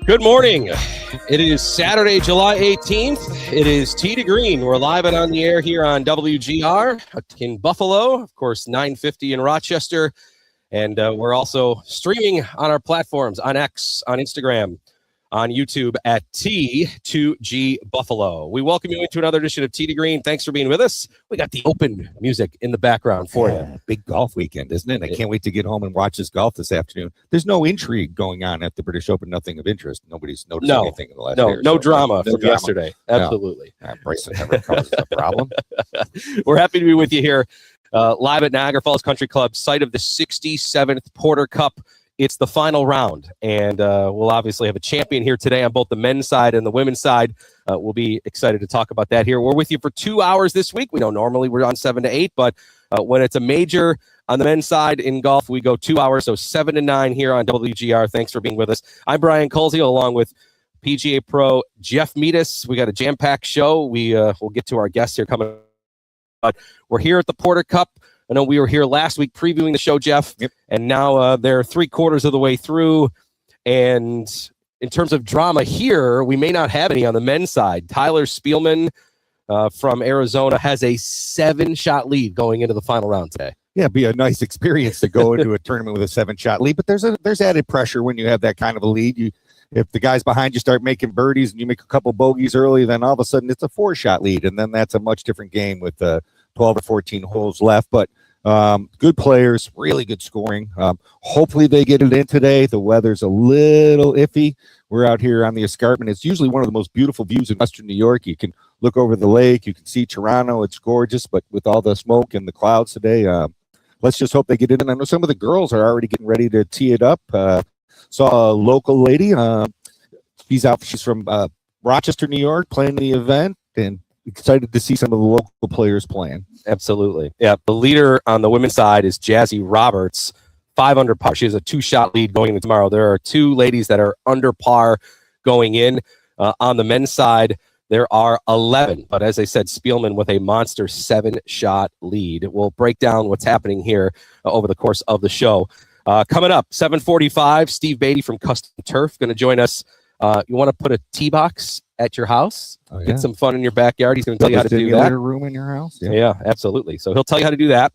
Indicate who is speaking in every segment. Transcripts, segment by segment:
Speaker 1: Good morning. It is Saturday, July 18th. It is Tee2Green. We're live and on the air here on WGR in Buffalo, of course, 950 in Rochester. And we're also streaming on our platforms, on X, on Instagram, on YouTube at Tee2G Buffalo. We welcome you into another edition of Tee2Green. Thanks for being with us. We got the Open music in the background for you.
Speaker 2: Big golf weekend, isn't it? I can't wait to get home and watch this golf this afternoon. There's no intrigue going on at the British Open, nothing of interest. Nobody's noticed anything in the last day or
Speaker 1: no
Speaker 2: so.
Speaker 1: drama from yesterday. Absolutely.
Speaker 2: Bryson never causes a problem.
Speaker 1: We're happy to be with you here live at Niagara Falls Country Club, site of the 67th Porter Cup. It's the final round, and we'll obviously have a champion here today on both the men's side and the women's side. We'll be excited to talk about that here. We're with you for 2 hours this week. We know normally we're on 7 to 8, but when it's a major on the men's side in golf, we go 2 hours, so 7 to 9 here on WGR. Thanks for being with us. I'm Brian Colsey, along with PGA Pro Jeff Meadis. We got a jam-packed show. We'll get to our guests here coming up. But we're here at the Porter Cup. I know we were here last week previewing the show, Jeff, and now they're 3/4 of the way through. And in terms of drama here, we may not have any on the men's side. Tyler Spielman from Arizona has a 7-shot lead going into the final round today.
Speaker 2: Yeah, it'd be a nice experience to go into a tournament with a 7-shot lead, but there's added pressure when you have that kind of a lead. If the guys behind you start making birdies and you make a couple bogeys early, then all of a sudden it's a 4-shot lead, and then that's a much different game with 12 or 14 holes left. But good players, really good scoring. Hopefully they get it in today. The weather's a little iffy. We're out here on the escarpment. It's usually one of the most beautiful views in Western New York. You can look over the lake. You can see Toronto. It's gorgeous, but with all the smoke and the clouds today, let's just hope they get it in. I know some of the girls are already getting ready to tee it up. Saw a local lady. She's from Rochester, New York, playing the event, and excited to see some of the local players playing.
Speaker 1: Absolutely. Yeah, the leader on the women's side is Jazzy Roberts, 5 under par. She has a 2-shot lead going into tomorrow. There are 2 ladies that are under par going in. On the men's side, there are 11. But as I said, Spielman with a monster 7-shot lead. We'll break down what's happening here over the course of the show. Coming up, 7:45, Steve Beatty from Custom Turf going to join us. You want to put a tee box at your house, get some fun in your backyard. He's going to tell you how to do that.
Speaker 2: Room in your house?
Speaker 1: Yeah, absolutely. So he'll tell you how to do that.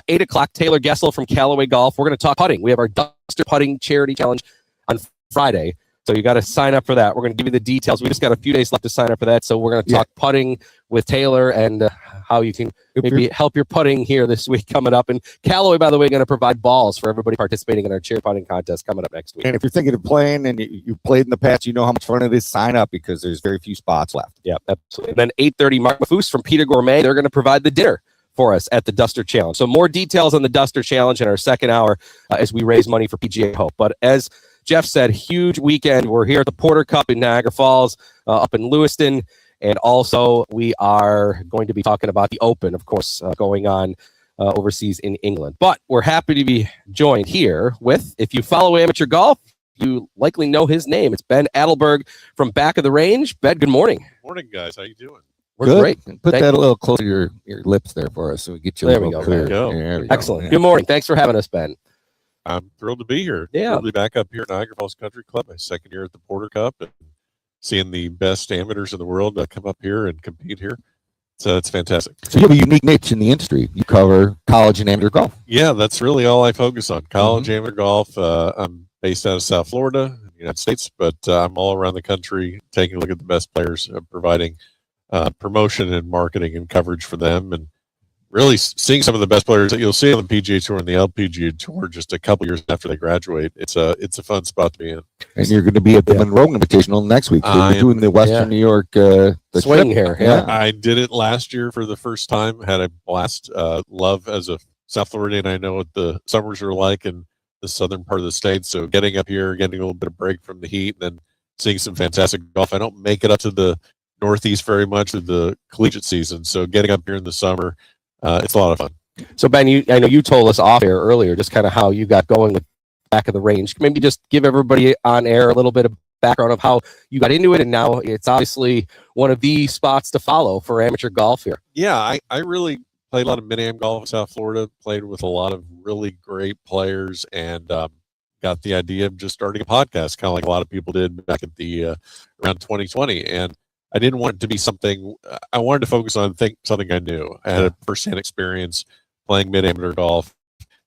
Speaker 1: 8 o'clock, Taylor Gessel from Callaway Golf. We're going to talk putting. We have our Duster Putting Charity Challenge on Friday. So you got to sign up for that. We're going to give you the details. We just got a few days left to sign up for that. So we're going to talk putting with Taylor and how you can maybe help your putting here this week coming up. And Callaway, by the way, going to provide balls for everybody participating in our chair putting contest coming up next week.
Speaker 2: And if you're thinking of playing and you've played in the past, you know how much fun it is, sign up because there's very few spots left.
Speaker 1: Yeah, absolutely. And then 8:30, Mark Mafoose from Peter Gourmet. They're going to provide the dinner for us at the Duster Challenge. So more details on the Duster Challenge in our second hour as we raise money for PGA Hope. But as Jeff said, huge weekend. We're here at the Porter Cup in Niagara Falls, up in Lewiston. And also, we are going to be talking about the Open, of course, going on overseas in England. But we're happy to be joined here with, if you follow amateur golf, you likely know his name. It's Ben Adelberg from Back of the Range. Ben, good morning.
Speaker 3: Morning, guys. How you doing?
Speaker 1: We're great.
Speaker 2: Put that a little closer to your lips there for us so we get you
Speaker 1: there
Speaker 2: a little
Speaker 1: clear.
Speaker 2: There we
Speaker 1: Excellent.
Speaker 2: go.
Speaker 1: Good morning. Thanks for having us, Ben.
Speaker 3: I'm thrilled to be here.
Speaker 1: Yeah.
Speaker 3: Thrilled to be back up here at Niagara Falls Country Club, my second year at the Porter Cup, and seeing the best amateurs in the world come up here and compete here. So it's fantastic.
Speaker 2: So you have a unique niche in the industry. You cover college and amateur golf.
Speaker 3: Yeah, that's really all I focus on. College, amateur golf. I'm based out of South Florida, in the United States, but I'm all around the country taking a look at the best players, providing promotion and marketing and coverage for them, and really seeing some of the best players that you'll see on the PGA Tour and the LPGA Tour just a couple years after they graduate. It's a fun spot to be in.
Speaker 2: And you're going to be at the Monroe Invitational next week. So you're doing the Western New York
Speaker 1: the swing here. Yeah,
Speaker 3: I did it last year for the first time. Had a blast. Love as a South Floridian. I know what the summers are like, and the southern part of the state. So getting up here, getting a little bit of break from the heat, and then seeing some fantastic golf. I don't make it up to the Northeast very much with the collegiate season. So getting up here in the summer, it's a lot of fun.
Speaker 1: So Ben, I know you told us off air earlier just kind of how you got going with back of the range. Maybe just give everybody on air a little bit of background of how you got into it, and now it's obviously one of the spots to follow for amateur golf here.
Speaker 3: Yeah, I really played a lot of mid-am golf in South Florida, played with a lot of really great players, and got the idea of just starting a podcast, kind of like a lot of people did back at the around 2020. And I didn't want it to be something, I wanted to focus on something I knew. I had a firsthand experience playing mid-amateur golf.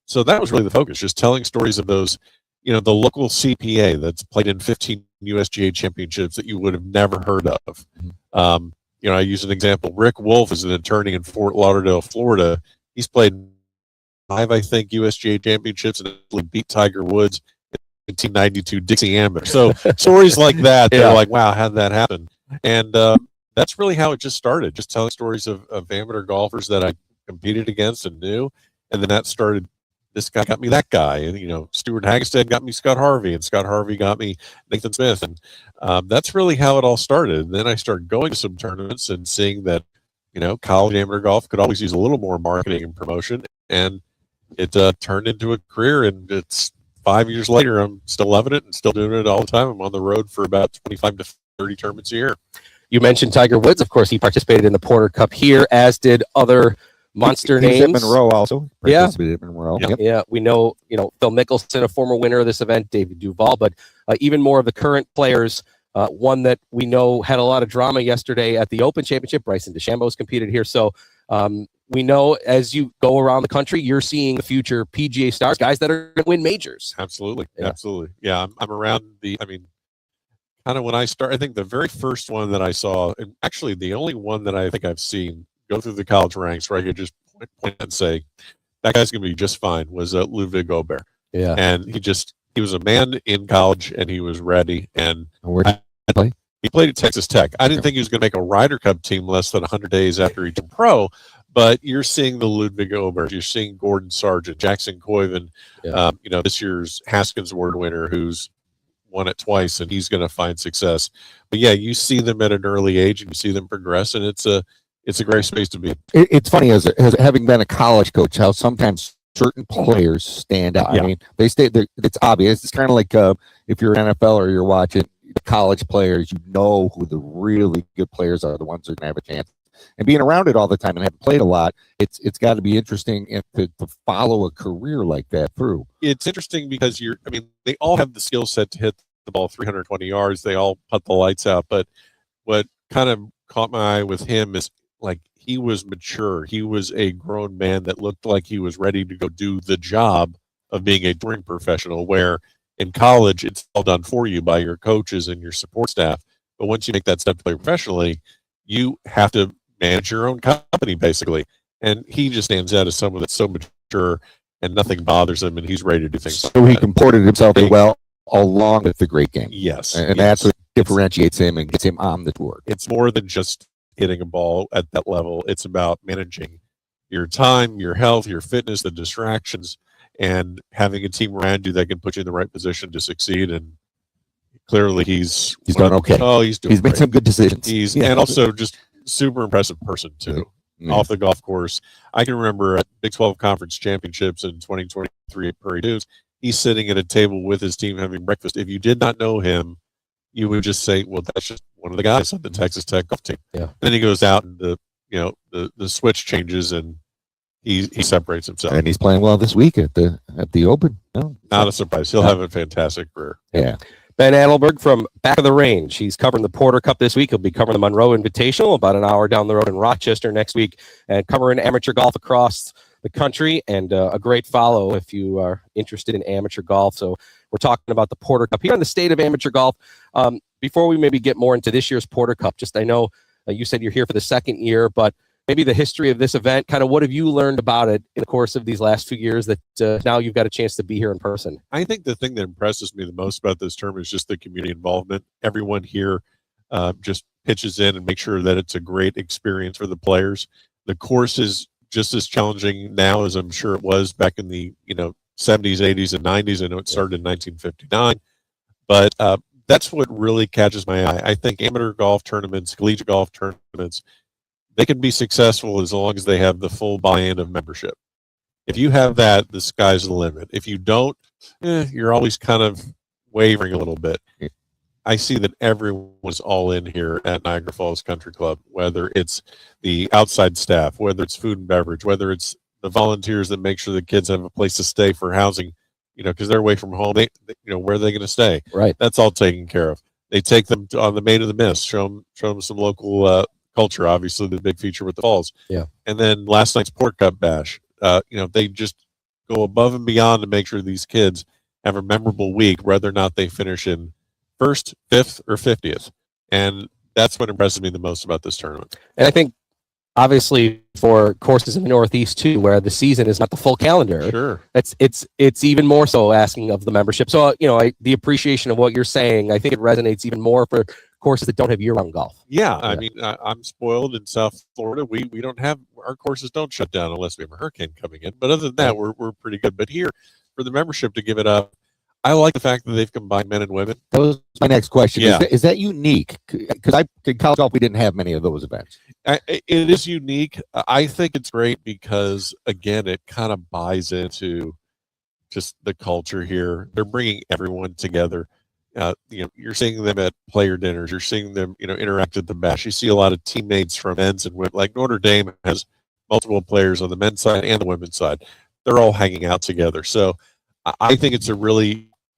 Speaker 3: So that was really the focus, just telling stories of those, the local CPA that's played in 15 USGA championships that you would have never heard of. I use an example. Rick Wolf is an attorney in Fort Lauderdale, Florida. He's played 5, I think, USGA championships and actually beat Tiger Woods in 1992 Dixie Amateur. So stories like that, they're like, wow, how did that happen? And that's really how it just started, just telling stories of amateur golfers that I competed against and knew. And then that started, this guy got me that guy. And, Stuart Hagestead got me Scott Harvey, and Scott Harvey got me Nathan Smith. And that's really how it all started. And then I started going to some tournaments and seeing that, college amateur golf could always use a little more marketing and promotion. And it turned into a career. And it's 5 years later, I'm still loving it and still doing it all the time. I'm on the road for about 25 to 30 tournaments a year.
Speaker 1: You mentioned Tiger Woods. Of course, he participated in the Porter Cup here, as did other monster names.
Speaker 2: At Monroe also. Participated at Monroe.
Speaker 1: Yeah. We know, Phil Mickelson, a former winner of this event, David Duval, but even more of the current players. One that we know had a lot of drama yesterday at the Open Championship. Bryson DeChambeau's competed here. So we know as you go around the country, you're seeing the future PGA stars, guys that are going to win majors.
Speaker 3: Absolutely. Yeah, I'm around kind of when I start, I think the very first one that I saw, and actually the only one that I think I've seen go through the college ranks where I could just point and say, that guy's going to be just fine, was Ludwig Gobert.
Speaker 1: Yeah.
Speaker 3: And he was a man in college and he was ready. And
Speaker 2: where did he play?
Speaker 3: He played at Texas Tech. I didn't think he was going to make a Ryder Cup team less than 100 days after he turned pro, but you're seeing the Ludwig Gobert, you're seeing Gordon Sargent, Jackson Coyven, this year's Haskins Award winner who's won it twice, and he's going to find success. But yeah, you see them at an early age and you see them progress, and it's a great space to be.
Speaker 2: It's funny as having been a college coach, how sometimes certain players stand out.
Speaker 3: Yeah.
Speaker 2: I mean, they stay there. It's obvious. It's kind of like if you're an NFL or you're watching college players, who the really good players are, the ones that are going to have a chance. And being around it all the time and having played a lot, it's got to be interesting to follow a career like that through.
Speaker 3: It's interesting because they all have the skill set to hit the ball 320 yards. They all put the lights out. But what kind of caught my eye with him is he was mature. He was a grown man that looked like he was ready to go do the job of being a touring professional, where in college it's all done for you by your coaches and your support staff. But once you make that step to play professionally, you have to manage your own company, basically. And he just stands out as someone that's so mature and nothing bothers him, and he's ready to do things.
Speaker 2: So he comported himself well along with the great game.
Speaker 3: Yes.
Speaker 2: And that's what differentiates him and gets him on the tour.
Speaker 3: It's more than just hitting a ball at that level. It's about managing your time, your health, your fitness, the distractions, and having a team around you that can put you in the right position to succeed. And clearly he's
Speaker 2: done okay.
Speaker 3: Oh, he's
Speaker 2: made
Speaker 3: great.
Speaker 2: some good decisions.
Speaker 3: And also just super impressive person too.
Speaker 2: Yeah.
Speaker 3: Off the golf course. I can remember at Big 12 Conference Championships in 2023 at Prairie Dunes, he's sitting at a table with his team having breakfast. If you did not know him, you would just say, well, that's just one of the guys on the Texas Tech golf team.
Speaker 1: Yeah.
Speaker 3: And then he goes out and the switch changes and he separates himself.
Speaker 2: And he's playing well this week at the Open. No,
Speaker 3: not a surprise. He'll have a fantastic career.
Speaker 2: Yeah.
Speaker 1: Ben Adelberg from Back of the Range. He's covering the Porter Cup this week. He'll be covering the Monroe Invitational about an hour down the road in Rochester next week, and covering amateur golf across the country, and a great follow if you are interested in amateur golf. So we're talking about the Porter Cup here in the state of amateur golf. Before we maybe get more into this year's Porter Cup, just I know you said you're here for the second year, but maybe the history of this event, kind of what have you learned about it in the course of these last few years that now you've got a chance to be here in person?
Speaker 3: I think the thing that impresses me the most about this tournament is just the community involvement. Everyone here just pitches in and makes sure that it's a great experience for the players. The course is just as challenging now as I'm sure it was back in the 70s, 80s, and 90s. I know it started in 1959, but that's what really catches my eye. I think amateur golf tournaments, collegiate golf tournaments, they can be successful as long as they have the full buy-in of membership. If you have that, the sky's the limit. If you don't, you're always kind of wavering a little bit. I see that everyone is all in here at Niagara Falls Country Club, whether it's the outside staff, whether it's food and beverage, whether it's the volunteers that make sure the kids have a place to stay for housing, because they're away from home. They where are they going to stay?
Speaker 1: Right.
Speaker 3: That's all taken care of. They take them on the Maid of the Mist, show them some local culture, obviously the big feature with the falls.
Speaker 1: Yeah.
Speaker 3: And then last night's Pork Cup Bash, they just go above and beyond to make sure these kids have a memorable week, whether or not they finish in first, 5th, or 50th. And that's what impresses me the most about this tournament.
Speaker 1: And I think, obviously, for courses in the Northeast, too, where the season is not the full calendar,
Speaker 3: sure,
Speaker 1: it's even more so asking of the membership. So, the appreciation of what you're saying, I think it resonates even more for courses that don't have year-round golf.
Speaker 3: Yeah, I mean, I'm spoiled in South Florida. We don't have, our courses don't shut down unless we have a hurricane coming in. But other than that, we're pretty good. But here, for the membership to give it up, I like the fact that they've combined men and women.
Speaker 2: That was my next question.
Speaker 3: Yeah.
Speaker 2: Is that unique? Because in college golf, we didn't have many of those events.
Speaker 3: It is unique. I think it's great because, again, it kind of buys into just the culture here. They're bringing everyone together. You're seeing them at player dinners. You're seeing them, interact at the bash. You see a lot of teammates from men's and women. Like Notre Dame has multiple players on the men's side and the women's side. They're all hanging out together. So I think it's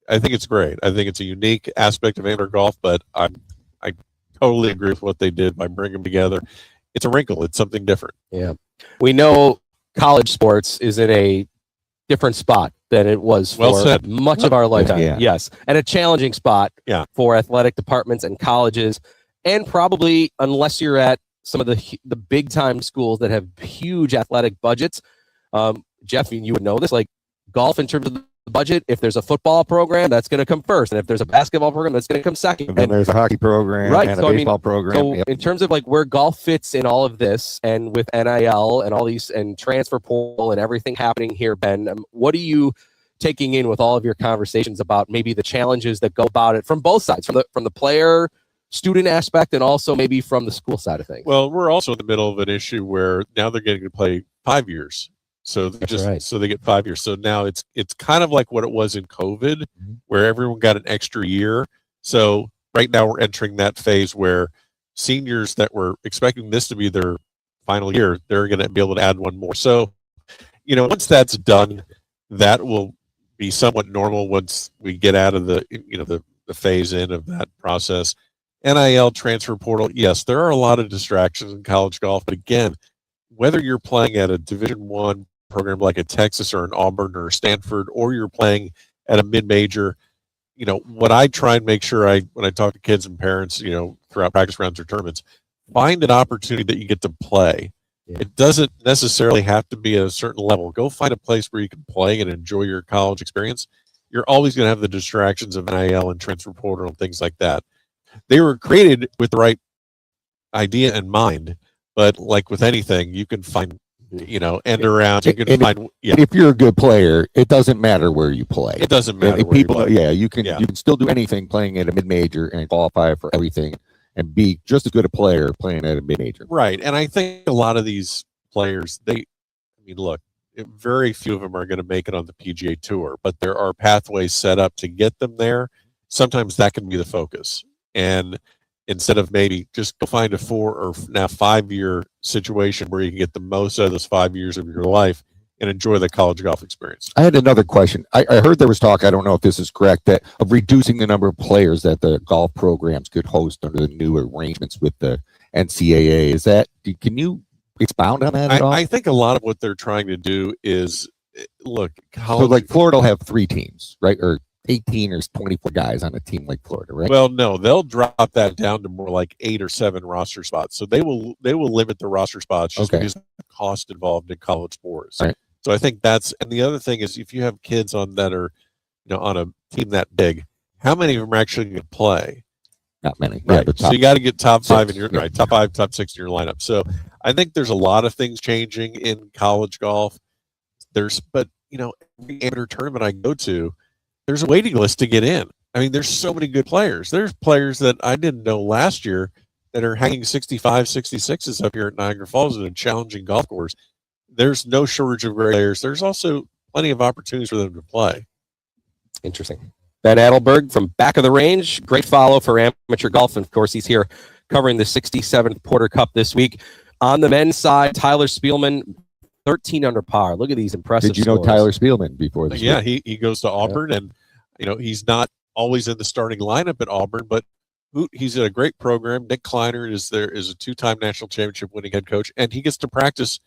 Speaker 3: I think it's great. I think it's a unique aspect of amateur golf, but I totally agree with what they did by bringing them together. It's a wrinkle. It's something different.
Speaker 1: Yeah. We know college sports is in a different spot than it was for much of our lifetime.
Speaker 2: Yeah.
Speaker 1: Yes. And a challenging spot for athletic departments and colleges. And probably, unless you're at some of the big time schools that have huge athletic budgets, Jeff, you would know this, like golf in terms of the budget, if there's a football program, that's going to come first, and if there's a basketball program, that's going to come second.
Speaker 2: And then there's a hockey program,
Speaker 1: right?
Speaker 2: And
Speaker 1: so,
Speaker 2: a baseball program.
Speaker 1: So in terms of like where golf fits in all of this, and with NIL and all these and transfer portal and everything happening here, Ben, what are you taking in with all of your conversations about maybe the challenges that go about it from both sides, from the player student aspect and also maybe from the school side of things?
Speaker 3: Well, we're also in the middle of an issue where now they're getting to play 5 years. So they get 5 years. So now it's kind of like what it was in COVID, where everyone got an extra year. So right now we're entering that phase where seniors that were expecting this to be their final year, they're going to be able to add one more. So, once that's done, that will be somewhat normal once we get out of the phase in of that process. NIL transfer portal, yes, there are a lot of distractions in college golf, but again, whether you're playing at a Division I program like a Texas or an Auburn or a Stanford, or you're playing at a mid-major, what I try and make sure when I talk to kids and parents, throughout practice rounds or tournaments, find an opportunity that you get to play. Yeah. It doesn't necessarily have to be at a certain level. Go find a place where you can play and enjoy your college experience. You're always going to have the distractions of NIL and transfer portal and things like that. They were created with the right idea in mind, but like with anything, you can find end around. You can find.
Speaker 2: If you're a good player, it doesn't matter where you play.
Speaker 3: It doesn't matter.
Speaker 2: You can still do anything playing at a mid-major and qualify for everything and be just as good a player playing at a mid-major.
Speaker 3: Right, and I think a lot of these players, very few of them are going to make it on the PGA Tour, but there are pathways set up to get them there. Sometimes that can be the focus, and instead of maybe just go find a 4 or now 5 year situation where you can get the most out of those 5 years of your life and enjoy the college golf experience.
Speaker 2: I had another question. I heard there was talk, I don't know if this is correct, that of reducing the number of players that the golf programs could host under the new arrangements with the NCAA. Can you expound on that at all?
Speaker 3: I think a lot of what they're trying to do is, look,
Speaker 2: so like Florida will have 3 teams, right? Or 18 or 24 guys on a team like Florida, right?
Speaker 3: Well, no, they'll drop that down to more like 8 or 7 roster spots. So they will limit the roster spots just because of the cost involved in college sports.
Speaker 2: Right.
Speaker 3: So I think and the other thing is, if you have kids on that are, on a team that big, how many of them are actually going to play?
Speaker 2: Not many.
Speaker 3: Right.
Speaker 2: Yeah,
Speaker 3: so you got to get top 5 in your right, top 5, top 6 in your lineup. So I think there's a lot of things changing in college golf. But every amateur tournament I go to, there's a waiting list to get in. I mean, there's so many good players. There's players that I didn't know last year that are hanging 65, 66s up here at Niagara Falls in a challenging golf course. There's no shortage of great players. There's also plenty of opportunities for them to play.
Speaker 1: Interesting. Ben Adelberg from back of the range. Great follow for amateur golf. And, of course, he's here covering the 67th Porter Cup this week. On the men's side, Tyler Spielman, 13 under par. Look at these impressive
Speaker 2: Did you know
Speaker 1: scores.
Speaker 2: Tyler Spielman before this?
Speaker 3: Yeah, he goes to Auburn, and, he's not always in the starting lineup at Auburn, but he's in a great program. Nick Kleiner is a two-time national championship winning head coach, and he gets to practice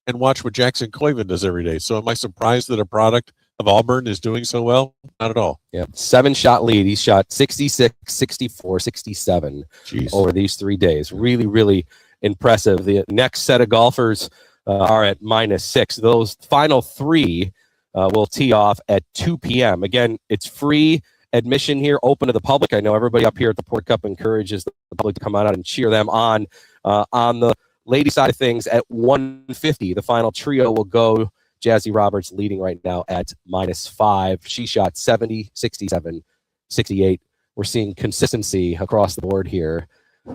Speaker 3: and watch what Jackson Coyvin does every day. So am I surprised that a product of Auburn is doing so well? Not at all.
Speaker 1: Yeah, 7-shot lead. He's shot 66, 64, 67 over these 3 days. Really, really impressive. The next set of golfers are at -6. Those final 3 will tee off at 2 p.m. Again, it's free admission here, open to the public. I know everybody up here at the Port Cup encourages the public to come out and cheer them on. On the lady side of things, at 150, the final trio will go. Jazzy Roberts leading right now at -5. She shot 70, 67, 68. We're seeing consistency across the board here.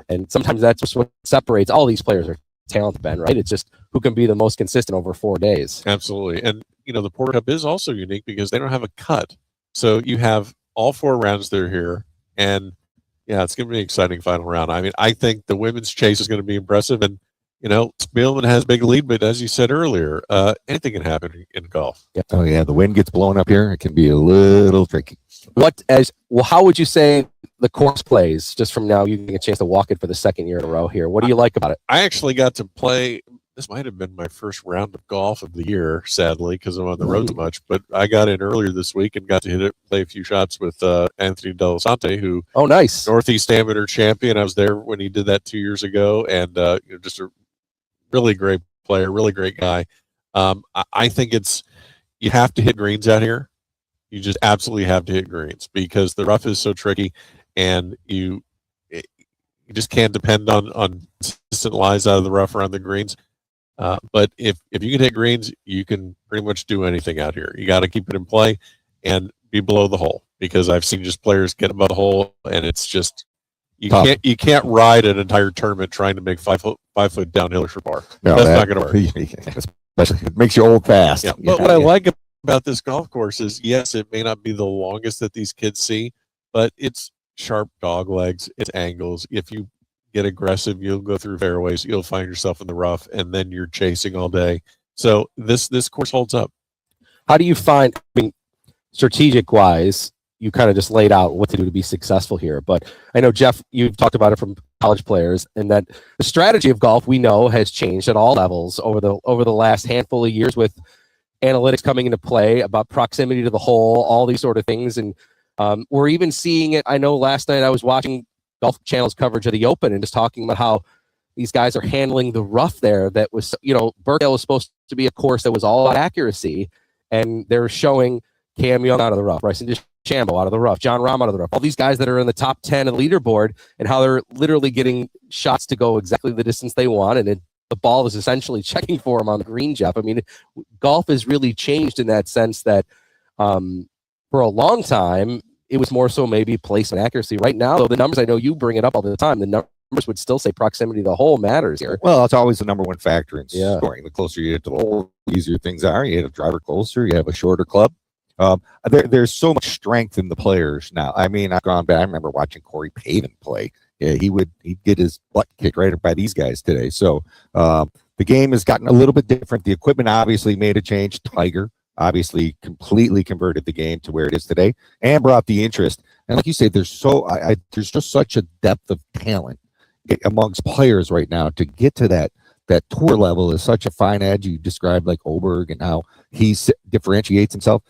Speaker 1: And sometimes that's just what separates all these players are talented, Ben, right? It's just who can be the most consistent over 4 days.
Speaker 3: Absolutely. And, the Port Cup is also unique because they don't have a cut. So you have all 4 rounds they're here. And, yeah, it's going to be an exciting final round. I mean, I think the women's chase is going to be impressive. And, Spielman has a big lead, but as you said earlier, anything can happen in golf.
Speaker 2: Yep. Oh, yeah, the wind gets blown up here. It can be a little tricky.
Speaker 1: How would you say the course plays just from now? You get a chance to walk it for the second year in a row here. What do you like about it?
Speaker 3: I actually got to play. This might have been my first round of golf of the year, sadly, because I'm on the road too much. But I got in earlier this week and got to play a few shots with Anthony Delasante, who
Speaker 1: nice
Speaker 3: Northeast Amateur champion. I was there when he did that 2 years ago, and just a really great player, really great guy. I think you have to hit greens out here. You just absolutely have to hit greens because the rough is so tricky, and you just can't depend on consistent lies out of the rough around the greens. But if you can hit greens, you can pretty much do anything out here. You got to keep it in play and be below the hole, because I've seen just players get above the hole, and it's just you can't ride an entire tournament trying to make 5 foot downhill for par.
Speaker 2: No,
Speaker 3: that's not going to work.
Speaker 2: Especially it makes you old fast.
Speaker 3: Yeah. But what I like about this golf course is, yes, it may not be the longest that these kids see, but it's sharp dog legs, it's angles. If you get aggressive, you'll go through fairways, you'll find yourself in the rough, and then you're chasing all day. So this course holds up.
Speaker 1: How do you find, strategic wise, you kind of just laid out what to do to be successful here, but I know, Jeff, you've talked about it from college players, and that the strategy of golf, we know, has changed at all levels over the last handful of years, with analytics coming into play about proximity to the hole, all these sort of things. And we're even seeing it. I know last night I was watching Golf Channel's coverage of the Open and just talking about how these guys are handling the rough there. That was, Birkdale was supposed to be a course that was all about accuracy, and they're showing Cam Young out of the rough, Bryson DeChambeau out of the rough, John Rahm out of the rough, all these guys that are in the top 10 of the leaderboard, and how they're literally getting shots to go exactly the distance they want, and the ball is essentially checking for them on the green, Jeff. I mean, golf has really changed in that sense that for a long time, it was more so maybe placement accuracy. Right now, though, the numbers, I know you bring it up all the time, the numbers would still say proximity to the hole matters here.
Speaker 2: Well, it's always the number one factor in scoring. The closer you get to the hole, the easier things are. You hit a driver closer, you have a shorter club. There's so much strength in the players now. I mean, I've gone back. I remember watching Corey Pavin play. Yeah, he'd get his butt kicked right by these guys today. So the game has gotten a little bit different. The equipment obviously made a change. Tiger obviously completely converted the game to where it is today and brought the interest. And like you say, there's just such a depth of talent amongst players right now to get to that tour level is such a fine edge. You described like Oberg and how he differentiates himself.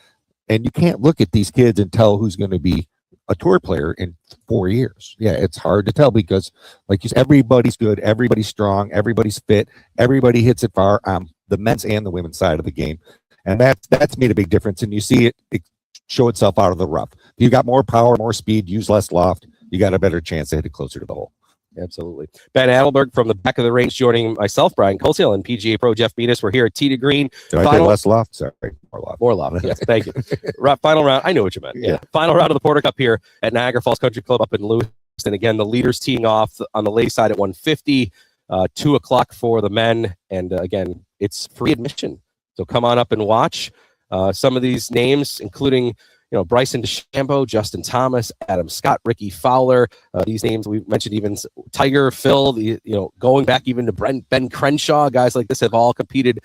Speaker 2: And you can't look at these kids and tell who's going to be a tour player in 4 years. Yeah, it's hard to tell because, like you said, everybody's good, everybody's strong, everybody's fit, everybody hits it far on the men's and the women's side of the game. And that's made a big difference. And you see it show itself out of the rough. If you got more power, more speed, use less loft, you got a better chance to hit it closer to the hole.
Speaker 1: Absolutely. Ben Adelberg from the back of the range joining myself, Brian Colesale, and PGA Pro Jeff Venus. We're here at Tee2Green.
Speaker 2: Did I say less loft? Sorry, more loft.
Speaker 1: More loft. Yes, thank you. Final round. I know what you meant. Yeah. Final round of the Porter Cup here at Niagara Falls Country Club up in Lewiston. Again, the leaders teeing off on the ladies side at 1:50, 2 o'clock for the men. And again, it's free admission. So come on up and watch. Some of these names, including Bryson DeChambeau, Justin Thomas, Adam Scott, Ricky Fowler. These names we mentioned, even Tiger, Phil. Going back even to Ben Crenshaw. Guys like this have all competed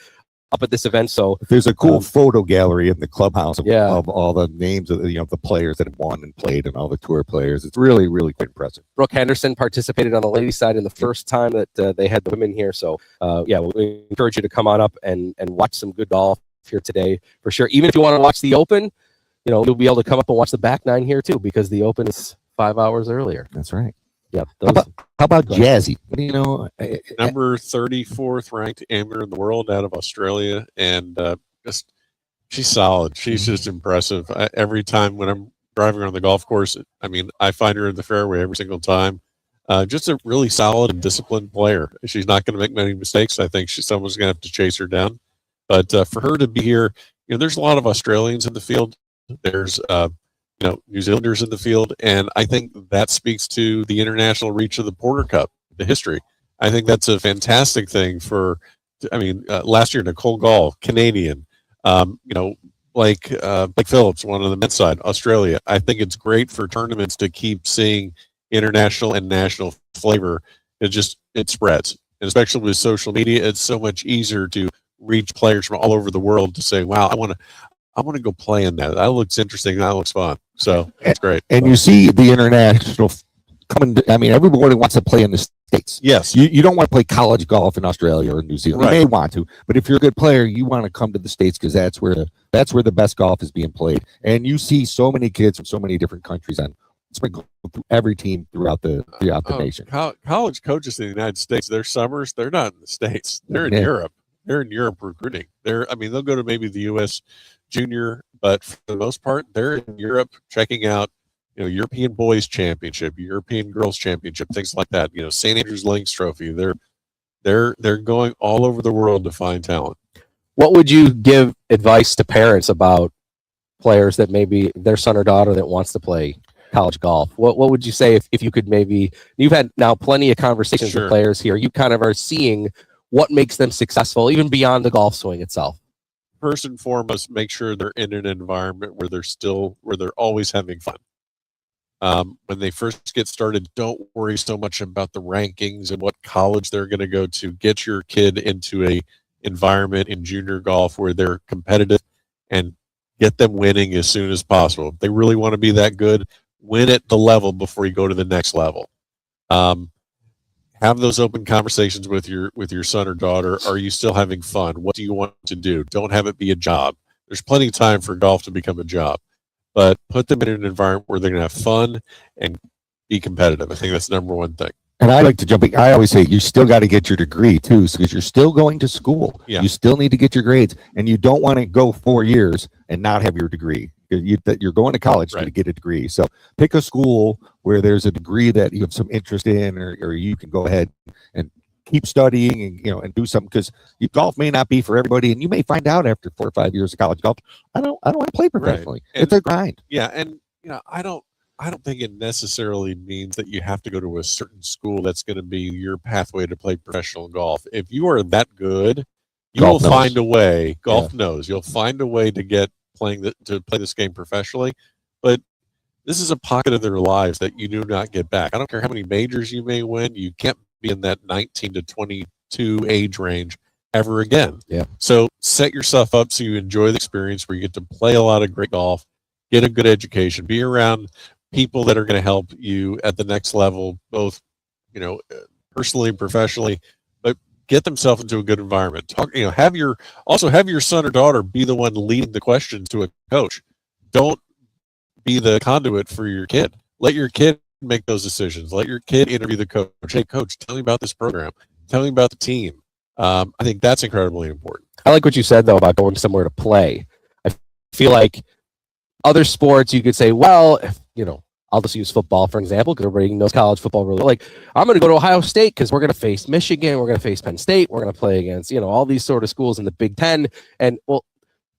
Speaker 1: up at this event. So
Speaker 2: there's a cool photo gallery in the clubhouse of all the names of the players that have won and played and all the tour players. It's really, really quite impressive.
Speaker 1: Brooke Henderson participated on the ladies' side in the first time that they had the women here. So we encourage you to come on up and watch some good golf here today for sure. Even if you want to watch the Open, you'll be able to come up and watch the back nine here too, because the Open is 5 hours earlier.
Speaker 2: That's right.
Speaker 1: Yeah.
Speaker 2: How about Jazzy?
Speaker 3: Number 34th ranked amateur in the world out of Australia, and she's solid. She's just impressive. Every time when I'm driving around the golf course, I find her in the fairway every single time. Just a really solid and disciplined player. She's not going to make many mistakes. I think someone's going to have to chase her down. But for her to be here, there's a lot of Australians in the field. There's New Zealanders in the field, and I think that speaks to the international reach of the Porter Cup, the history. I think that's a fantastic thing for. Last year Nicole Gall, Canadian, Blake Phillips, one on the men's side, Australia. I think it's great for tournaments to keep seeing international and national flavor. It spreads, and especially with social media, it's so much easier to reach players from all over the world to say, wow, I want to go play in that. That looks interesting. That looks fun. So that's great.
Speaker 2: And you see the international coming. Everybody wants to play in the States.
Speaker 3: Yes.
Speaker 2: You don't want to play college golf in Australia or New Zealand.
Speaker 3: Right.
Speaker 2: You may want to, but if you're a good player, you want to come to the States because that's where the best golf is being played. And you see so many kids from so many different countries on sprinkled through every team throughout the nation.
Speaker 3: College coaches in the United States, their summers, they're not in the States. They're in Europe. They're in Europe recruiting. They'll go to maybe the U.S. junior, but for the most part, they're in Europe checking out, European Boys Championship, European Girls Championship, things like that. St. Andrews Links Trophy. They're going all over the world to find talent.
Speaker 1: What would you give advice to parents about players that maybe their son or daughter that wants to play college golf? What would you say if you could you've had now plenty of conversations with players here. You kind of are seeing what makes them successful, even beyond the golf swing itself.
Speaker 3: First and foremost, make sure they're in an environment where they're always having fun. When they first get started, don't worry so much about the rankings and what college they're going to go to. Get your kid into a environment in junior golf where they're competitive and get them winning as soon as possible. If they really want to be that good, win at the level before you go to the next level. Have those open conversations with your son or daughter. Are you still having fun? What do you want to do? Don't have it be a job. There's plenty of time for golf to become a job, but put them in an environment where they're going to have fun and be competitive. I think that's the number one thing.
Speaker 2: And I like to jump in. I always say you still got to get your degree too, because you're still going to school.
Speaker 3: Yeah.
Speaker 2: You still need to get your grades, and you don't want to go 4 years and not have your degree. You're going to college to get a degree. So pick a school where there's a degree that you have some interest in, or you can go ahead and keep studying and do something, because golf may not be for everybody, and you may find out after 4 or 5 years of college golf, I don't want to play professionally.
Speaker 3: Right.
Speaker 2: It's a grind.
Speaker 3: Yeah, and I don't think it necessarily means that you have to go to a certain school that's going to be your pathway to play professional golf. If you are that good, you'll find a way. Golf knows. You'll find a way to get to play this game professionally. But this is a pocket of their lives that you do not get back. I don't care how many majors you may win. You can't be in that 19 to 22 age range ever again.
Speaker 2: Yeah.
Speaker 3: So set yourself up so you enjoy the experience where you get to play a lot of great golf, get a good education, be around people that are going to help you at the next level, both, personally and professionally, but get themselves into a good environment. Have your son or daughter be the one leading the questions to a coach. Don't be the conduit for your kid. Let your kid make those decisions. Let your kid interview the coach. Hey, coach, tell me about this program. Tell me about the team. I think that's incredibly important.
Speaker 1: I like what you said, though, about going somewhere to play. I feel like other sports, you could say, well, I'll just use football for example because everybody knows college football really well. Like, I'm going to go to Ohio State because we're going to face Michigan, we're going to face Penn State, we're going to play against, you know, all these sort of schools in the Big Ten. And well,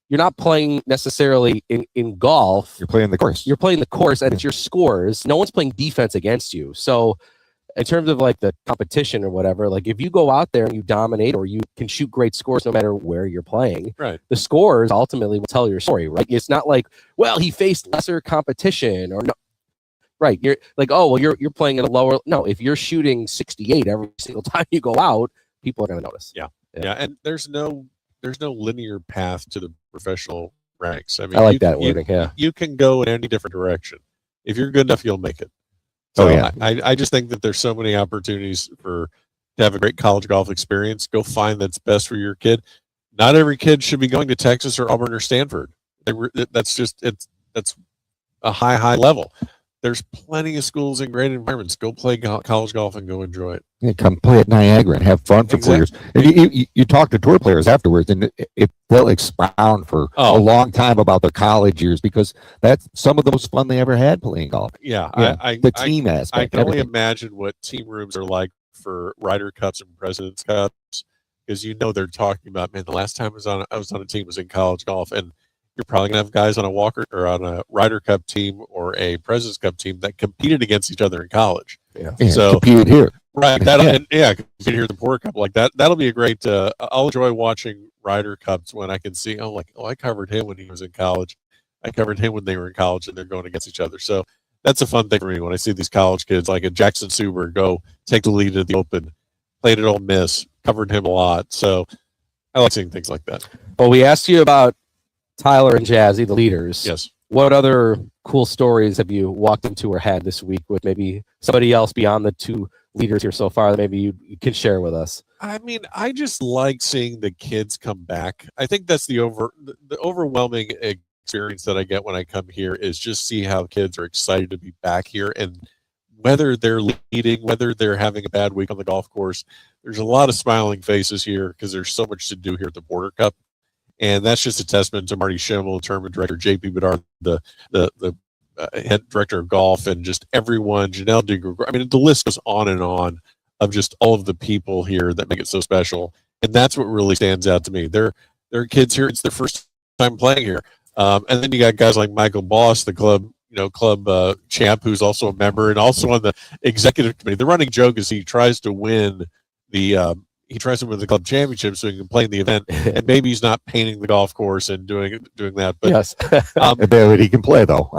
Speaker 1: you're not playing necessarily in golf.
Speaker 2: You're playing the course.
Speaker 1: You're playing the course, and it's your scores. No one's playing defense against you. So in terms of like the competition or whatever, like if you go out there and you dominate or you can shoot great scores no matter where you're playing,
Speaker 3: right,
Speaker 1: the scores ultimately will tell your story, right? It's not like, well, he faced lesser competition or no. Right. You're like, oh, well, you're playing at a lower. No, if you're shooting 68 every single time you go out, people are going to notice.
Speaker 3: Yeah. And there's no linear path to the professional ranks. I mean,
Speaker 1: I like that wording.
Speaker 3: You can go in any different direction. If you're good enough, you'll make it. So I just think that there's so many opportunities to have a great college golf experience. Go find that's best for your kid. Not every kid should be going to Texas or Auburn or Stanford. That's a high level. There's plenty of schools in great environments. Go play college golf and go enjoy it.
Speaker 2: Yeah, come play at Niagara and have fun for 4 years. And you talk to tour players afterwards, and they'll expound for a long time about their college years because that's some of the most fun they ever had playing golf.
Speaker 3: Yeah,
Speaker 2: the team aspect.
Speaker 3: I can only imagine what team rooms are like for Ryder Cups and President's Cups, because they're talking about, man, the last time I was on a team was in college golf, and you're probably gonna have guys on a Walker or on a Ryder Cup team or a President's Cup team that competed against each other in college.
Speaker 2: Yeah.
Speaker 3: So
Speaker 2: competed here,
Speaker 3: right? Competed here at the Porter Cup like that. That'll be a great. I'll enjoy watching Ryder Cups when I can see. I covered him when he was in college. I covered him when they were in college, and they're going against each other. So that's a fun thing for me when I see these college kids like a Jackson Suber go take the lead at the Open, played at Ole Miss, covered him a lot. So I like seeing things like that.
Speaker 1: Well, we asked you about Tyler and Jazzy, the leaders.
Speaker 3: Yes.
Speaker 1: What other cool stories have you walked into or had this week with maybe somebody else beyond the two leaders here so far that maybe you can share with us?
Speaker 3: I mean, I just like seeing the kids come back. I think that's the overwhelming experience that I get when I come here is just see how kids are excited to be back here, and whether they're leading, whether they're having a bad week on the golf course, there's a lot of smiling faces here because there's so much to do here at the Porter Cup. And that's just a testament to Marty Schimmel, tournament director, JP Bedard, the head director of golf, and just everyone, Janelle Duger. I mean, the list goes on and on of just all of the people here that make it so special. And that's what really stands out to me. They're kids here. It's their first time playing here. And then you got guys like Michael Boss, the club champ, who's also a member and also on the executive committee. The running joke is he tries to win the club championship so he can play in the event, and maybe he's not painting the golf course and doing that. But
Speaker 1: yes,
Speaker 2: he can play though.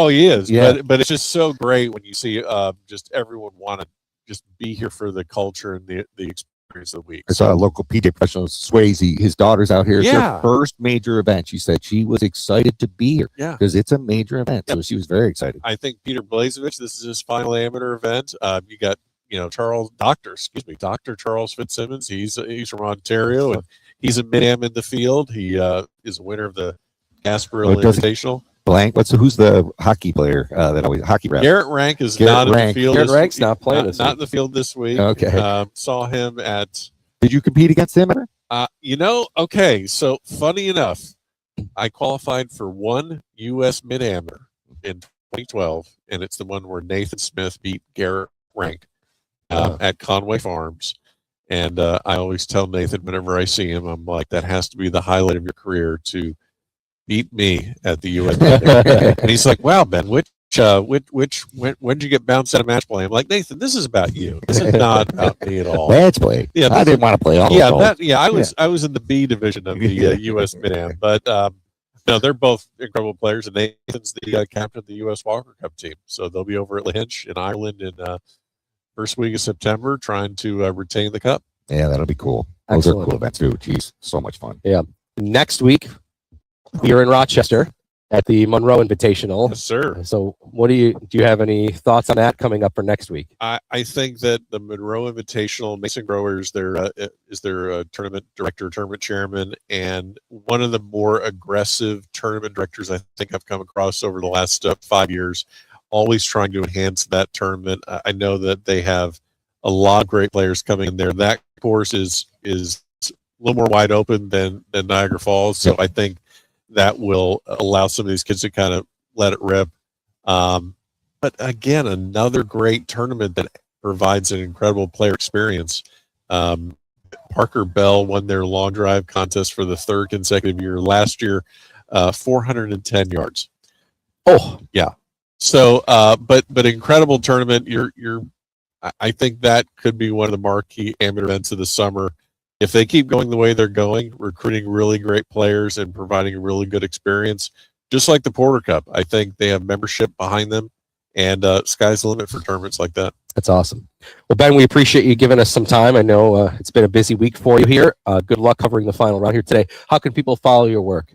Speaker 3: He is.
Speaker 2: Yeah.
Speaker 3: But it's just so great when you see just everyone want to just be here for the culture and the experience of the week.
Speaker 2: I saw a local PJ professional, Swayze. His daughter's out here. It's her first major event. She said she was excited to be here because it's a major event. So she was very excited.
Speaker 3: I think Peter Blazevich, this is his final amateur event. You got Dr. Charles Fitzsimmons. He's from Ontario, and he's a mid-am in the field. He is a winner of the Gasparilla Invitational.
Speaker 2: Who's the hockey player that always hockey rep?
Speaker 3: Garrett Rank is not in the field.
Speaker 1: Garrett Rank's not playing
Speaker 3: not in the field this week.
Speaker 2: Okay.
Speaker 3: Saw him at.
Speaker 2: Did you compete against him ever?
Speaker 3: Okay. So funny enough, I qualified for one U.S. mid-amateur in 2012, and it's the one where Nathan Smith beat Garrett Rank at Conway Farms. And I always tell Nathan whenever I see him, I'm like, that has to be the highlight of your career to beat me at the U.S. And he's like, wow, Ben, when did you get bounced out of match play? I'm like, Nathan, this is about you. This is not about me at all.
Speaker 2: Match play.
Speaker 3: Yeah,
Speaker 2: I didn't want to play all.
Speaker 3: I was in the B division of the U.S. Mid-Am, but no, they're both incredible players, and Nathan's the captain of the U.S. Walker Cup team, so they'll be over at Lynch in Ireland in first week of September, trying to retain the cup.
Speaker 2: Yeah, that'll be cool. Those are cool events too. Jeez, so much fun.
Speaker 1: Yeah. Next week, you're in Rochester at the Monroe Invitational.
Speaker 3: Yes, sir.
Speaker 1: So do you have any thoughts on that coming up for next week?
Speaker 3: I think that the Monroe Invitational, Mason Growers is their tournament director, tournament chairman, and one of the more aggressive tournament directors I think I've come across over the last 5 years, always trying to enhance that tournament. I know that they have a lot of great players coming in there. That course is a little more wide open than Niagara Falls, so I think that will allow some of these kids to kind of let it rip. But again, another great tournament that provides an incredible player experience. Parker Bell won their long drive contest for the third consecutive year. Last year, 410 yards.
Speaker 1: Oh,
Speaker 3: yeah. So, but incredible tournament. I think that could be one of the marquee amateur events of the summer. If they keep going the way they're going, recruiting really great players and providing a really good experience, just like the Porter Cup, I think they have membership behind them, and sky's the limit for tournaments like that.
Speaker 1: That's awesome. Well, Ben, we appreciate you giving us some time. I know it's been a busy week for you here. Good luck covering the final round here today. How can people follow your work?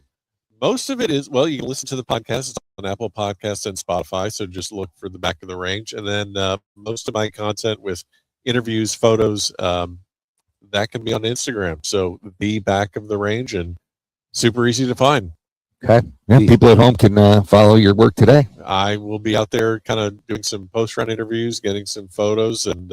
Speaker 3: Most of it is, well, you can listen to the podcast. It's on Apple Podcasts and Spotify, so just look for the Back of the Range. And then most of my content with interviews, photos, that can be on Instagram. So the Back of the Range, and super easy to find.
Speaker 1: Okay.
Speaker 2: Yeah, people at home can follow your work today.
Speaker 3: I will be out there kind of doing some post-round interviews, getting some photos, and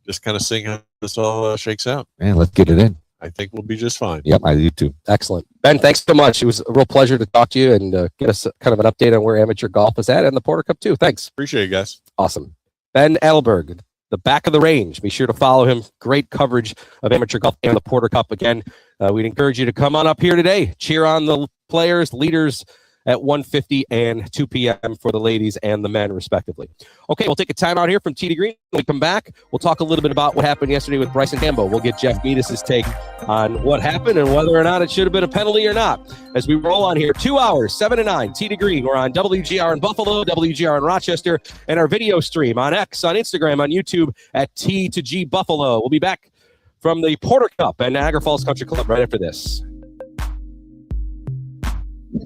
Speaker 3: just kind of seeing how this all shakes out.
Speaker 2: Man, let's get it in.
Speaker 3: I think we'll be just fine.
Speaker 2: Yep, I do too.
Speaker 1: Excellent. Ben, thanks so much. It was a real pleasure to talk to you and get us kind of an update on where amateur golf is at and the Porter Cup too. Thanks.
Speaker 3: Appreciate it, guys.
Speaker 1: Awesome. Ben Adelberg, the Back of the Range. Be sure to follow him. Great coverage of amateur golf and the Porter Cup. Again, we'd encourage you to come on up here today. Cheer on the players, leaders at 1:50 and 2 p.m. for the ladies and the men, respectively. Okay, we'll take a time out here from Tee2Green. When we come back, we'll talk a little bit about what happened yesterday with Bryson Hambo. We'll get Jeff Meadis' take on what happened and whether or not it should have been a penalty or not. As we roll on here, 2 hours, 7 to 9, Tee2Green. We're on WGR in Buffalo, WGR in Rochester, and our video stream on X, on Instagram, on YouTube at T2G Buffalo. We'll be back from the Porter Cup and Niagara Falls Country Club right after this.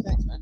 Speaker 4: Thanks, man.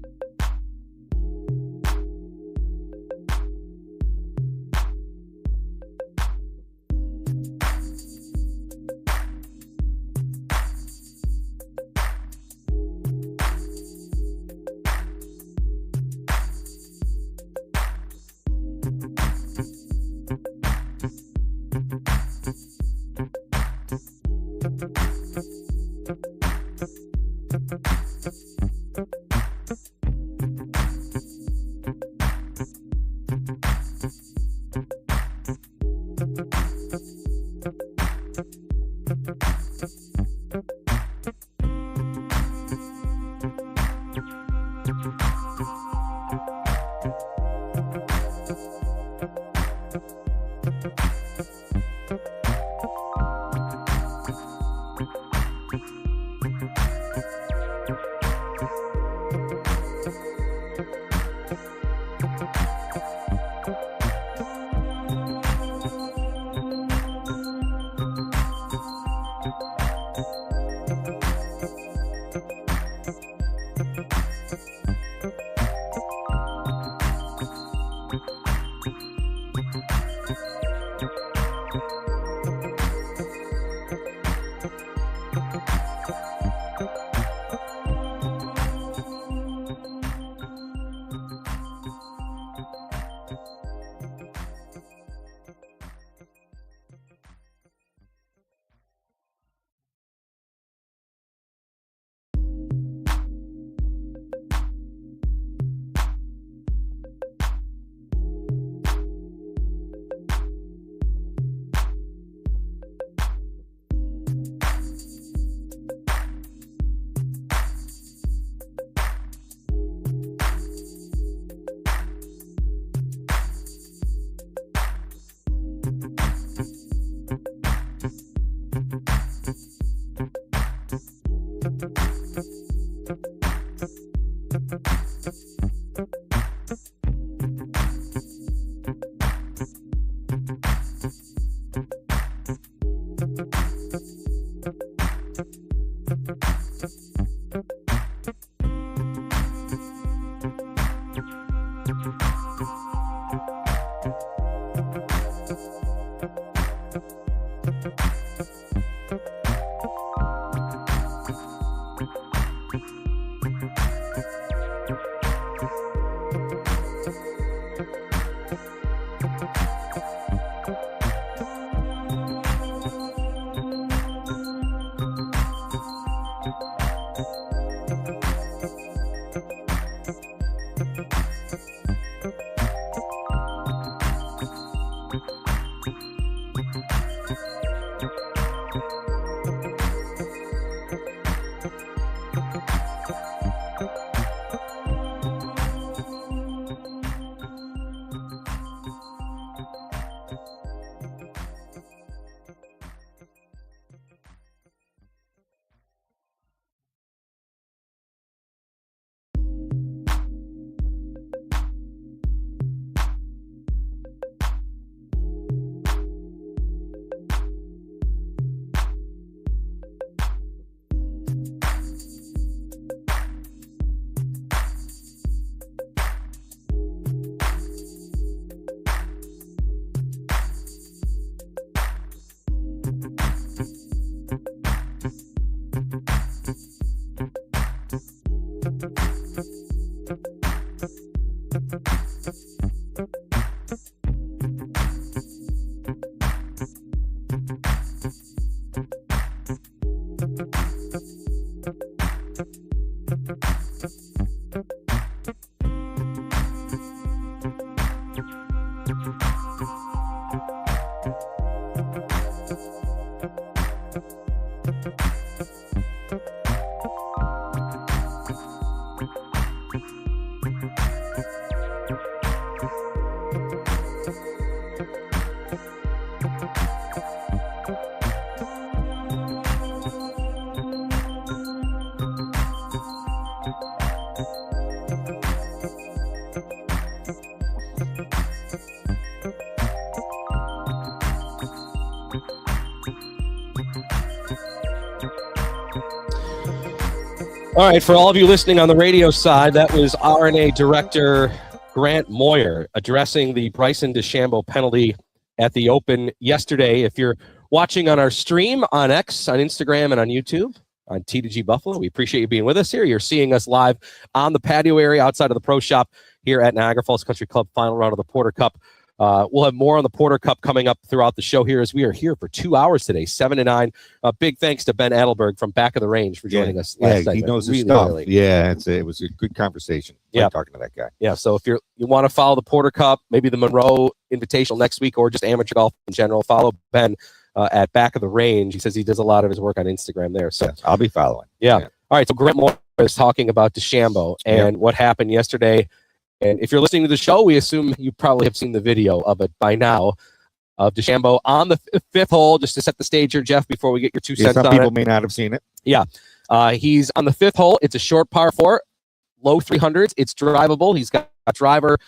Speaker 1: All right, for all of you listening on the radio side, that was RNA Director Grant Moyer addressing the Bryson DeChambeau penalty at the Open yesterday. If you're watching on our stream on X, on Instagram, and on YouTube, on Tee2G Buffalo, we appreciate you being with us here. You're seeing us live on the patio area outside of the Pro Shop here at Niagara Falls Country Club, final round of the Porter Cup. We'll have more on the Porter Cup coming up throughout the show here as we are here for 2 hours today, 7 to 9. Big thanks to Ben Adelberg from Back of the Range for joining us last night.
Speaker 2: He knows his stuff. Early. Yeah, it was a good conversation.
Speaker 1: Yeah,
Speaker 2: talking to that guy.
Speaker 1: Yeah, so if you want to follow the Porter Cup, maybe the Monroe Invitational next week, or just amateur golf in general, follow Ben at Back of the Range. He says he does a lot of his work on Instagram there. So
Speaker 2: I'll be following.
Speaker 1: Yeah. All right, so Grant Moore is talking about DeChambeau and what happened yesterday. And if you're listening to the show, we assume you probably have seen the video of it by now of DeChambeau on the fifth hole. Just to set the stage here, Jeff, before we get your 2 cents on it.
Speaker 2: Some people may not have seen it.
Speaker 1: Yeah. He's on the fifth hole. It's a short par 4, low 300s. It's drivable. He's got a driver.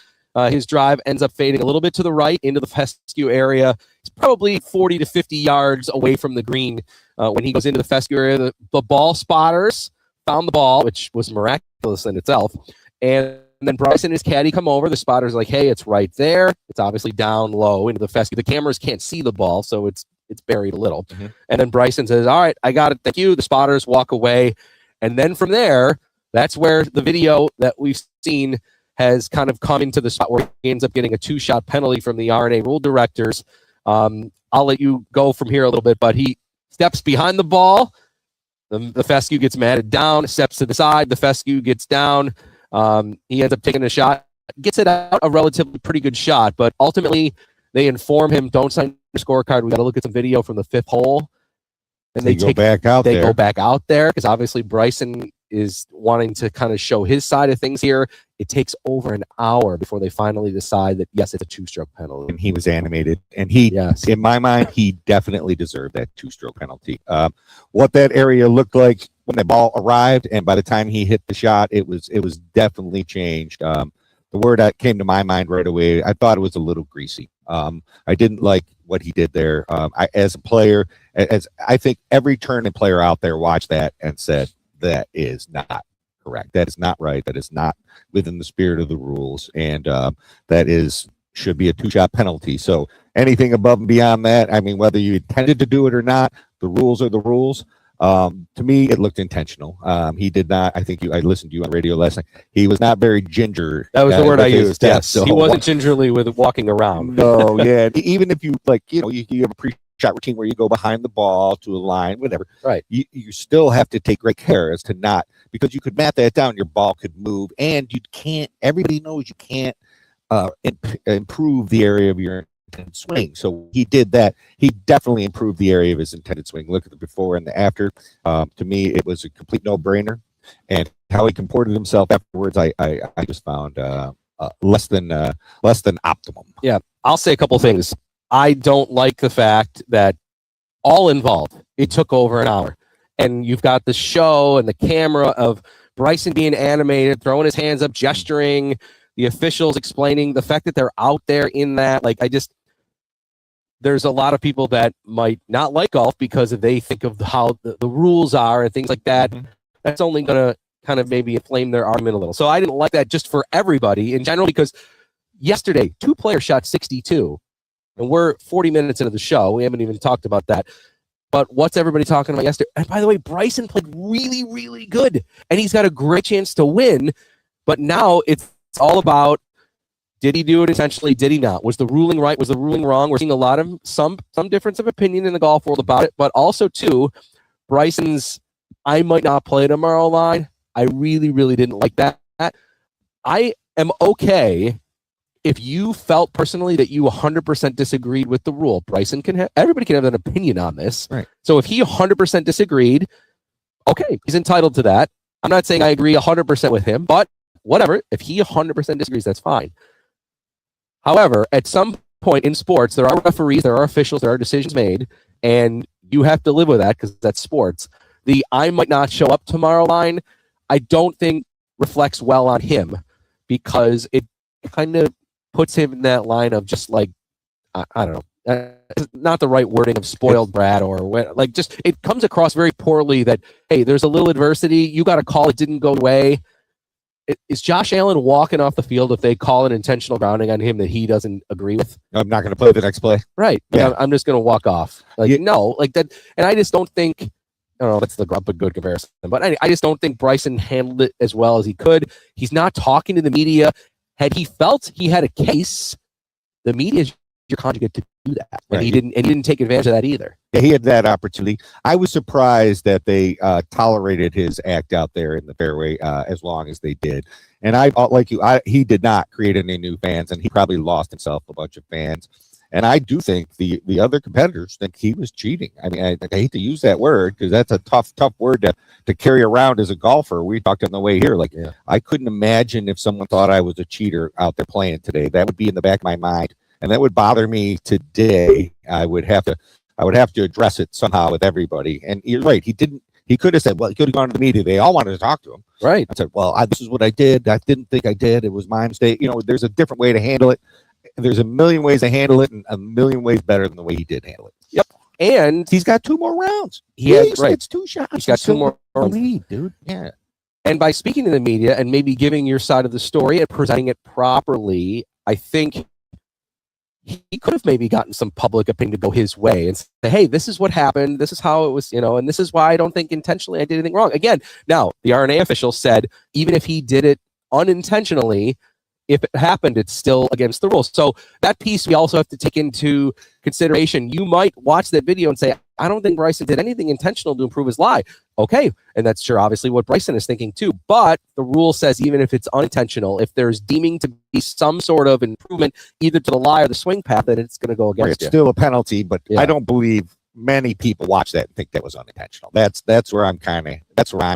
Speaker 1: His drive ends up fading a little bit to the right into the fescue area. It's probably 40 to 50 yards away from the green when he goes into the fescue area. The ball spotters found the ball, which was miraculous in itself. And then Bryson and his caddy come over. The spotter's like, hey, it's right there. It's obviously down low into the fescue. The cameras can't see the ball, so it's buried a little. Mm-hmm. And then Bryson says, all right, I got it. Thank you. The spotters walk away. And then from there, that's where the video that we've seen has kind of come into the spot where he ends up getting a 2-shot penalty from the RNA rule directors. I'll let you go from here a little bit, but he steps behind the ball. The fescue gets matted down, steps to the side. The fescue gets down. He ends up taking a shot, gets it out, a relatively pretty good shot, but ultimately they inform him, don't sign the scorecard. We got to look at some video from the fifth hole. And they
Speaker 2: go back out there.
Speaker 1: They go back out there because obviously Bryson is wanting to kind of show his side of things here. It takes over an hour before they finally decide that, yes, it's a 2-stroke penalty.
Speaker 2: And he was animated. And in my mind, he definitely deserved that 2-stroke penalty. What that area looked like when the ball arrived, and by the time he hit the shot, it was definitely changed. The word that came to my mind right away, I thought it was a little greasy. I didn't like what he did there. As a player, I think every tournament player out there watched that and said, that is not correct. That is not right. That is not within the spirit of the rules. And should be a 2-shot penalty. So anything above and beyond that, I mean, whether you intended to do it or not, the rules are the rules. To me, it looked intentional. He did not. I think I listened to you on radio last night. He was not very ginger.
Speaker 1: That was the word I used. Yes, so, he wasn't gingerly with walking around.
Speaker 2: No, yeah. Even if you you have a pre-shot routine where you go behind the ball to a line, whatever.
Speaker 1: Right.
Speaker 2: You still have to take great care as to not, because you could mat that down, your ball could move, and you can't. Everybody knows you can't improve the area of your intended swing. So he did that. He definitely improved the area of his intended swing. Look at the before and the after. To me, it was a complete no-brainer. And how he comported himself afterwards, I just found less than optimum.
Speaker 1: Yeah, I'll say a couple things. I don't like the fact that all involved, it took over an hour. And you've got the show and the camera of Bryson being animated, throwing his hands up, gesturing, the officials explaining the fact that they're out there in that. There's a lot of people that might not like golf because they think of how the rules are and things like that. Mm-hmm. That's only going to kind of maybe inflame their argument a little. So I didn't like that just for everybody in general, because yesterday, 2 players shot 62. And we're 40 minutes into the show. We haven't even talked about that. But what's everybody talking about yesterday? And by the way, Bryson played really, really good. And he's got a great chance to win. But now it's all about Did he do it intentionally? Did he not? Was the ruling right? Was the ruling wrong? We're seeing a lot of some difference of opinion in the golf world about it, but also too, Bryson's I might not play tomorrow line. I really, really didn't like that. I am okay if you felt personally that you 100% disagreed with the rule. Bryson everybody can have an opinion on this.
Speaker 2: Right.
Speaker 1: So if he 100% disagreed, okay, he's entitled to that. I'm not saying I agree 100% with him, but whatever. If he 100% disagrees, that's fine. However, at some point in sports, there are referees, there are officials, there are decisions made, and you have to live with that because that's sports. The I might not show up tomorrow line, I don't think reflects well on him because it kind of puts him in that line of just like, I don't know, not the right wording of spoiled brat or like just it comes across very poorly that, hey, there's a little adversity. You got a call. It didn't go away. Is Josh Allen walking off the field if they call an intentional grounding on him that he doesn't agree with?
Speaker 2: I'm not going to play the next play.
Speaker 1: Right.
Speaker 2: Yeah.
Speaker 1: Like, I'm just going to walk off. Like, no, like that. And I just don't think, I don't know, that's the good comparison. But I just don't think Bryson handled it as well as he could. He's not talking to the media. Had he felt he had a case, the media is your conjugate to do that. And
Speaker 2: right.
Speaker 1: he didn't take advantage of that either.
Speaker 2: Yeah, he had that opportunity. I was surprised that they tolerated his act out there in the fairway as long as they did. And he did not create any new fans, and he probably lost himself a bunch of fans. And I do think the other competitors think he was cheating. I mean, I hate to use that word because that's a tough word to carry around as a golfer. We talked on the way here. Like, I couldn't imagine if someone thought I was a cheater out there playing today. That would be in the back of my mind. And that would bother me today. I would have to address it somehow with everybody. And you're right. He could have said, well, he could have gone to the media. They all wanted to talk to him.
Speaker 1: Right.
Speaker 2: I said, well, this is what I did. I didn't think I did. It was my mistake. You know, there's a different way to handle it. There's a million ways to handle it, and a million ways better than the way he did handle it.
Speaker 1: Yep. And
Speaker 2: he's got 2 more rounds.
Speaker 1: It's
Speaker 2: 2 shots.
Speaker 1: He's got 2 more rounds.
Speaker 2: Lead, dude. Yeah.
Speaker 1: And by speaking to the media and maybe giving your side of the story and presenting it properly, I think he could have maybe gotten some public opinion to go his way and say, hey, this is what happened. This is how it was, and this is why I don't think intentionally I did anything wrong. Again, now the RNA official said, even if he did it unintentionally, if it happened, it's still against the rules. So that piece we also have to take into consideration. You might watch that video and say, I don't think Bryson did anything intentional to improve his lie. Okay. And that's sure, obviously, what Bryson is thinking too. But the rule says even if it's unintentional, if there's deeming to be some sort of improvement either to the lie or the swing path, then it's going to go against you.
Speaker 2: It's still a penalty, but I don't believe many people watch that and think that was unintentional. That's where I'm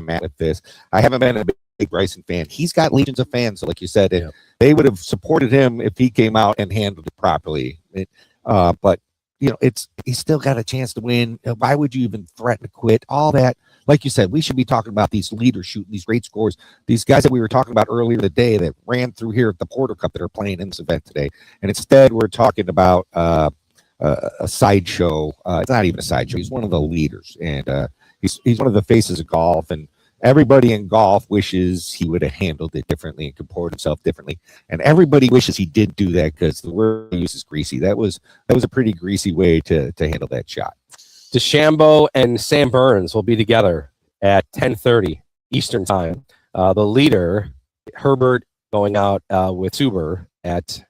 Speaker 2: at with this. I haven't been a big Bryson fan. He's got legions of fans, like you said, and they would have supported him if he came out and handled it properly. But he's still got a chance to win. Why would you even threaten to quit? All that, like you said, we should be talking about these leaders shooting these great scores. These guys that we were talking about earlier today that ran through here at the Porter Cup that are playing in this event today. And instead, we're talking about a sideshow. It's not even a sideshow. He's one of the leaders, and he's one of the faces of golf. And everybody in golf wishes he would have handled it differently and comported himself differently. And everybody wishes he did do that because the word he used is greasy. That was a pretty greasy way to handle that shot. DeChambeau and Sam Burns will be together at 10:30 Eastern time. The leader, Herbert, going out with Suber at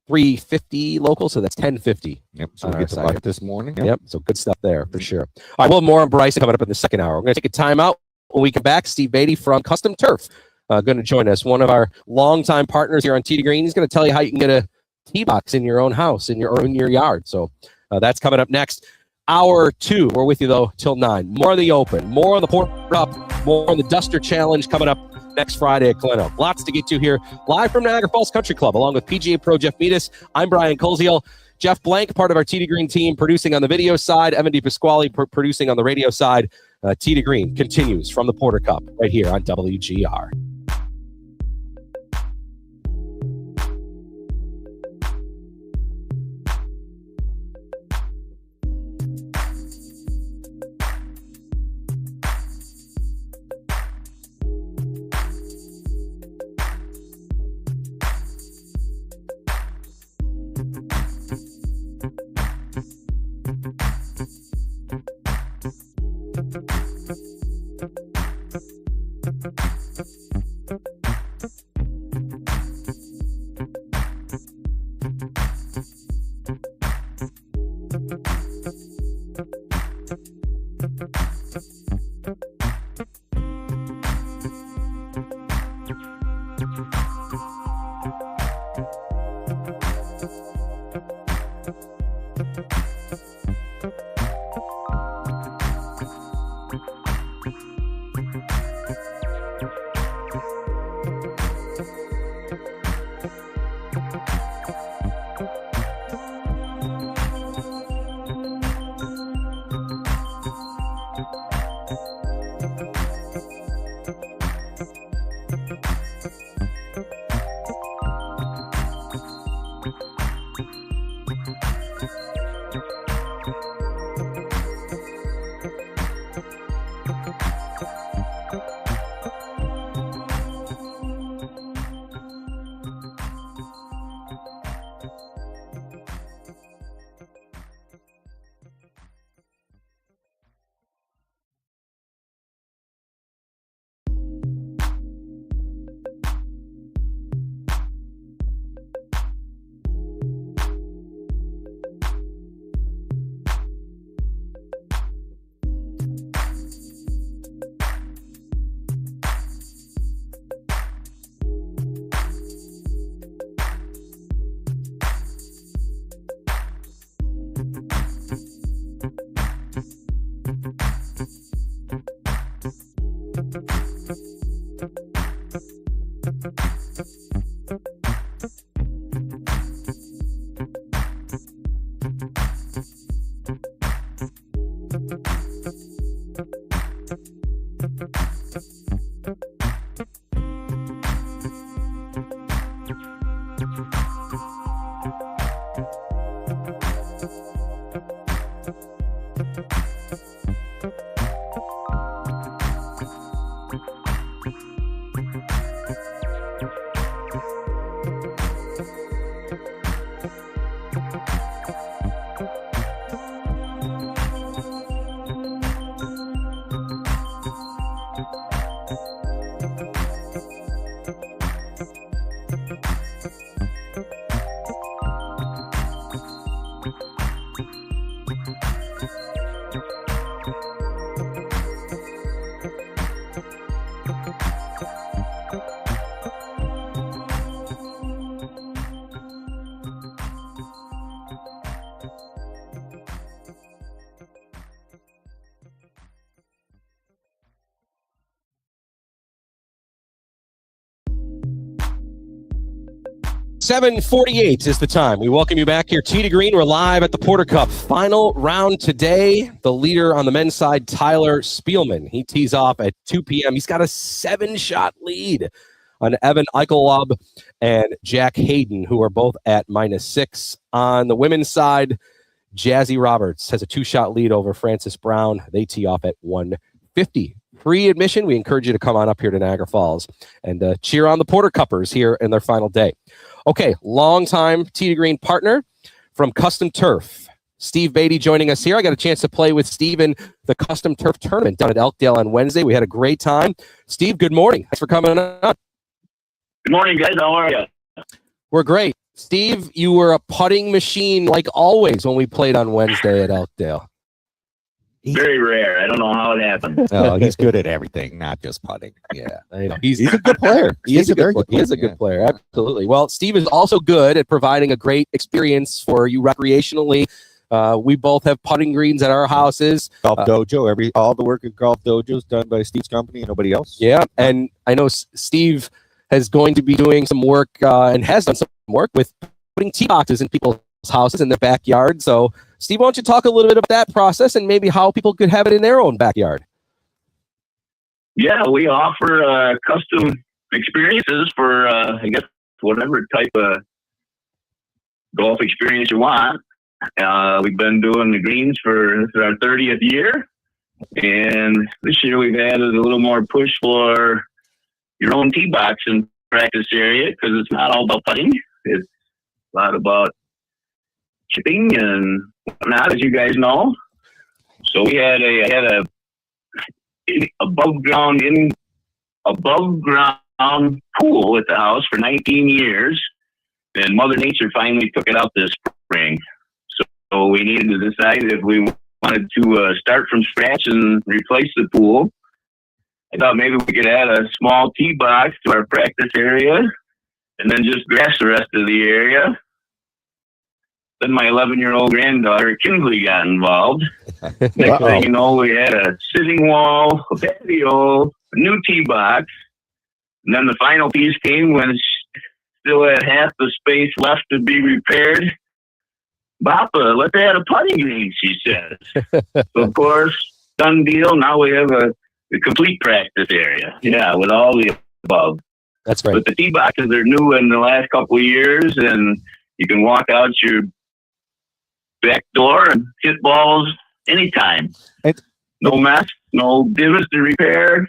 Speaker 2: 3:50 local, so that's 10:50. Yep. So we get to watch this morning.
Speaker 1: Yep. So good stuff there for sure. All right, we'll have more on Bryson coming up in the second hour. We're going to take a timeout. When we come back, Steve Beatty from Custom Turf going to join us, one of our longtime partners here on Tee2Green. He's going to tell you how you can get a tee box in your own house, in your yard. So that's coming up next. Hour 2. We're with you, though, till 9. More on the Open, more on the Porter Cup, more on the Duster Challenge coming up next Friday at Glen Oak. Lots to get to here, live from Niagara Falls Country Club, along with PGA Pro Jeff Meadis. I'm Brian Koziel. Jeff Blank, part of our Tee2Green team, producing on the video side. Evan DePasquale producing on the radio side. Tee2Green continues from the Porter Cup right here on WGR. .748 is the time. We welcome you back here. Tee2Green, we're live at the Porter Cup. Final round today. The leader on the men's side, Tyler Spielman. He tees off at 2 p.m. He's got a 7-shot lead on Evan Eichellob and Jack Hayden, who are both at -6. On the women's side, Jazzy Roberts has a 2-shot lead over Frances Brown. They tee off at 150. Free admission. We encourage you to come on up here to Niagara Falls and cheer on the Porter Cuppers here in their final day. Okay, longtime Tee2Green partner from Custom Turf, Steve Beatty, joining us here. I got a chance to play with Steve in the Custom Turf tournament down at Elkdale on Wednesday. We had a great time. Steve, good morning. Thanks for coming on.
Speaker 4: Good morning, guys. How are you?
Speaker 1: We're great. Steve, you were a putting machine like always when we played on Wednesday at Elkdale.
Speaker 4: Very rare. I don't know how it happened.
Speaker 2: Oh, he's good at everything, not just putting. Yeah,
Speaker 1: I know.
Speaker 2: he's a good player.
Speaker 1: He is a good player. Absolutely. Well, Steve is also good at providing a great experience for you recreationally. We both have putting greens at our houses.
Speaker 2: GolfDojo. All the work at GolfDojo is done by Steve's company and nobody else.
Speaker 1: Yeah, and I know Steve is going to be doing some work and has done some work with putting tee boxes in people's houses in their backyard. So, Steve, why don't you talk a little bit about that process and maybe how people could have it in their own backyard?
Speaker 4: Yeah, we offer custom experiences for, I guess, whatever type of golf experience you want. We've been doing the greens for our 30th year. And this year we've added a little more push for your own tee box and practice area, because it's not all about putting. It's a lot about chipping and whatnot, as you guys know. So we had a above ground pool at the house for 19 years, and Mother Nature finally took it out this spring. So we needed to decide if we wanted to start from scratch and replace the pool. I thought maybe we could add a small tee box to our practice area and then just grass the rest of the area. Then my 11-year-old granddaughter, Kinsley, got involved. Next thing you know, we had a sitting wall, a patio, a new tee box. And then the final piece came when it still had half the space left to be repaired. Papa, let's add a putting green, she says. So, of course, done deal. Now we have a complete practice area. Yeah, with all the above.
Speaker 1: That's great.
Speaker 4: But the tee boxes are new in the last couple of years, and you can walk out your back door and hit balls anytime. No mess, no divots to repair.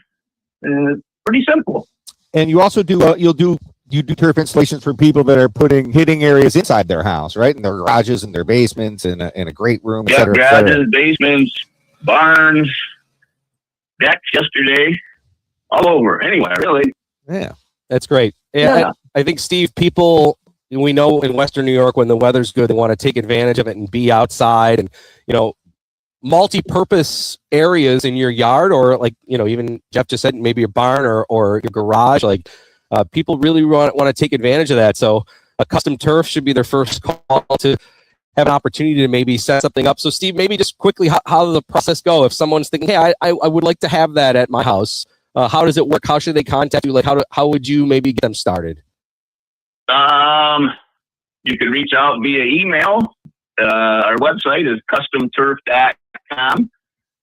Speaker 4: Pretty simple.
Speaker 2: And you also do you do turf installations for people that are putting hitting areas inside their house, right? In their garages and their basements and a great room, et
Speaker 4: Yeah,
Speaker 2: cetera, et
Speaker 4: garages,
Speaker 2: cetera.
Speaker 4: basements, barns, decks yesterday, all over, anywhere, really.
Speaker 2: Yeah.
Speaker 1: That's great.
Speaker 4: Yeah.
Speaker 1: I think, Steve, people, we know in Western New York, when the weather's good, they want to take advantage of it and be outside, and, multi-purpose areas in your yard, or like, even Jeff just said, maybe your barn or your garage, like people really want to take advantage of that. So a custom turf should be their first call to have an opportunity to maybe set something up. So Steve, maybe just quickly, how does the process go? If someone's thinking, hey, I would like to have that at my house, how does it work? How should they contact you? Like, how would you maybe get them started?
Speaker 4: You can reach out via email. Our website is customturf.com.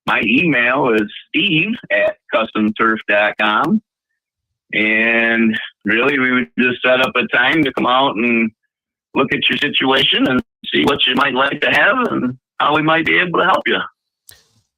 Speaker 4: My email is steve@customturf.com. And really, we would just set up a time to come out and look at your situation and see what you might like to have and how we might be able to help you.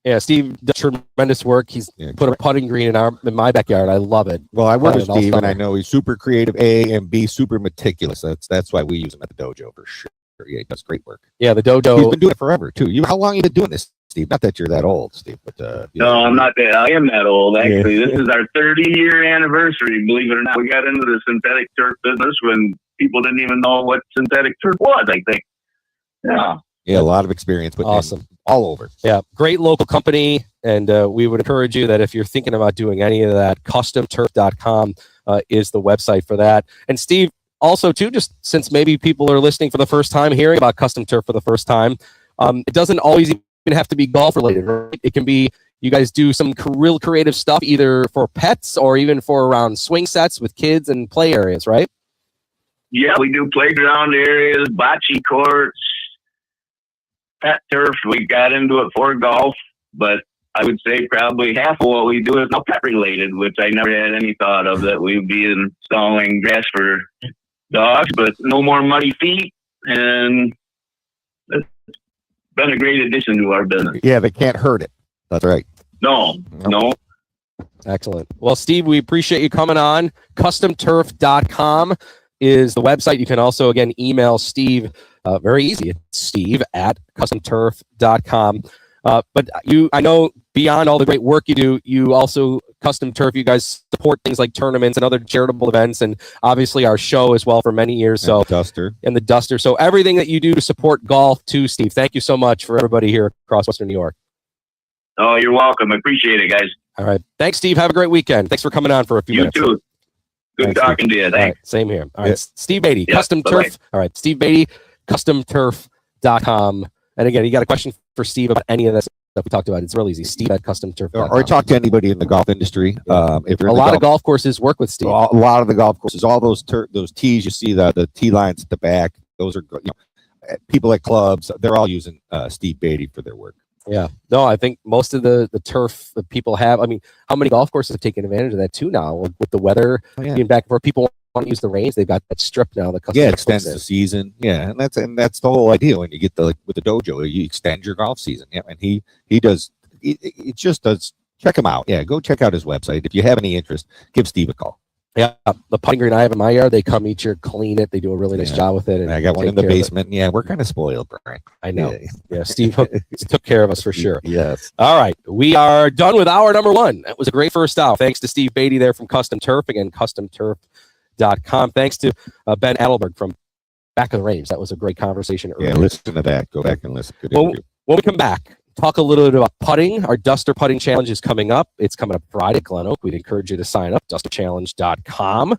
Speaker 1: Yeah, Steve does tremendous work. He's put a putting green in my backyard. I love it.
Speaker 2: Well, I work with Steve, and I know he's super creative, A, and B, super meticulous. That's why we use him at the dojo for sure. Yeah, he does great work.
Speaker 1: Yeah, the dojo.
Speaker 2: He's been doing it forever too. How long have you been doing this, Steve? Not that you're that old, Steve, but
Speaker 4: no, I'm not that. I am that old, actually. This is our 30-year anniversary. Believe it or not, we got into the synthetic turf business when people didn't even know what synthetic turf was, I think. Yeah.
Speaker 2: Yeah, a lot of experience, but
Speaker 1: awesome,
Speaker 2: all over.
Speaker 1: Yeah, great local company, and we would encourage you that if you're thinking about doing any of that, customturf.com is the website for that. And Steve, also too, just since maybe people are listening for the first time, hearing about custom turf for the first time, it doesn't always even have to be golf related, right? It can be, you guys do some real creative stuff, either for pets or even for around swing sets with kids and play areas, right?
Speaker 4: Yeah, we do playground areas, bocce courts, pet turf. We got into it for golf, but I would say probably half of what we do is now pet related, which I never had any thought of, that we'd be installing grass for dogs, but no more muddy feet. And it's been a great addition to our business.
Speaker 2: Yeah, they can't hurt it. That's right.
Speaker 4: No.
Speaker 1: Excellent. Well, Steve, we appreciate you coming on. Customturf.com is the website. You can also, again, email Steve. Very easy. It's steve@customturf.com. But I know beyond all the great work you do, you also, Custom Turf, you guys support things like tournaments and other charitable events, and obviously our show as well for many years. So the Duster. So everything that you do to support golf too, Steve. Thank you so much for everybody here across Western New York.
Speaker 4: Oh, you're welcome. I appreciate it, guys.
Speaker 1: All right. Thanks, Steve. Have a great weekend. Thanks for coming on for a few minutes.
Speaker 4: You too. Good talking to you. Thanks.
Speaker 1: All right, same here. All right. Steve Beatty,
Speaker 4: Yeah,
Speaker 1: Custom
Speaker 4: bye-bye.
Speaker 1: Turf. All right. Steve Beatty, CustomTurf.com. And again, you got a question for Steve about any of this stuff we talked about, it's real easy. Steve@CustomTurf.com.
Speaker 2: Or talk to anybody in the golf industry. If
Speaker 1: a lot of golf courses work with Steve.
Speaker 2: A lot of the golf courses, all those tees you see, the tee lines at the back, those are people at clubs. They're all using Steve Beatty for their work.
Speaker 1: Yeah. No, I think most of the turf that people have, I mean, how many golf courses have taken advantage of that too now with the weather being back and forth? People want to use the range. They've got that strip now. The
Speaker 2: it extends the season. Yeah, and that's the whole idea when you get with the dojo, you extend your golf season. Yeah, and he does. It just does. Check him out. Yeah, go check out his website. If you have any interest, give Steve a call.
Speaker 1: Yeah, the putting green I have in my yard, they come each year, clean it. They do a really nice job with it. And
Speaker 2: I got one in the basement. Yeah, we're kind of spoiled, Brian.
Speaker 1: I know. Yeah, Steve took care of us for sure.
Speaker 2: Yes.
Speaker 1: All right, we are done with hour number one. That was a great first hour. Thanks to Steve Beatty there from Custom Turf. Again, CustomTurf.com. Thanks to Ben Adelberg from Back of the Range. That was a great conversation earlier.
Speaker 2: Yeah, listen to that. Go back and listen. Good interview.
Speaker 1: When we come back, talk a little bit about putting. Our Duster Putting Challenge is coming up. It's coming up Friday at Glen Oak. We'd encourage you to sign up, dusterchallenge.com.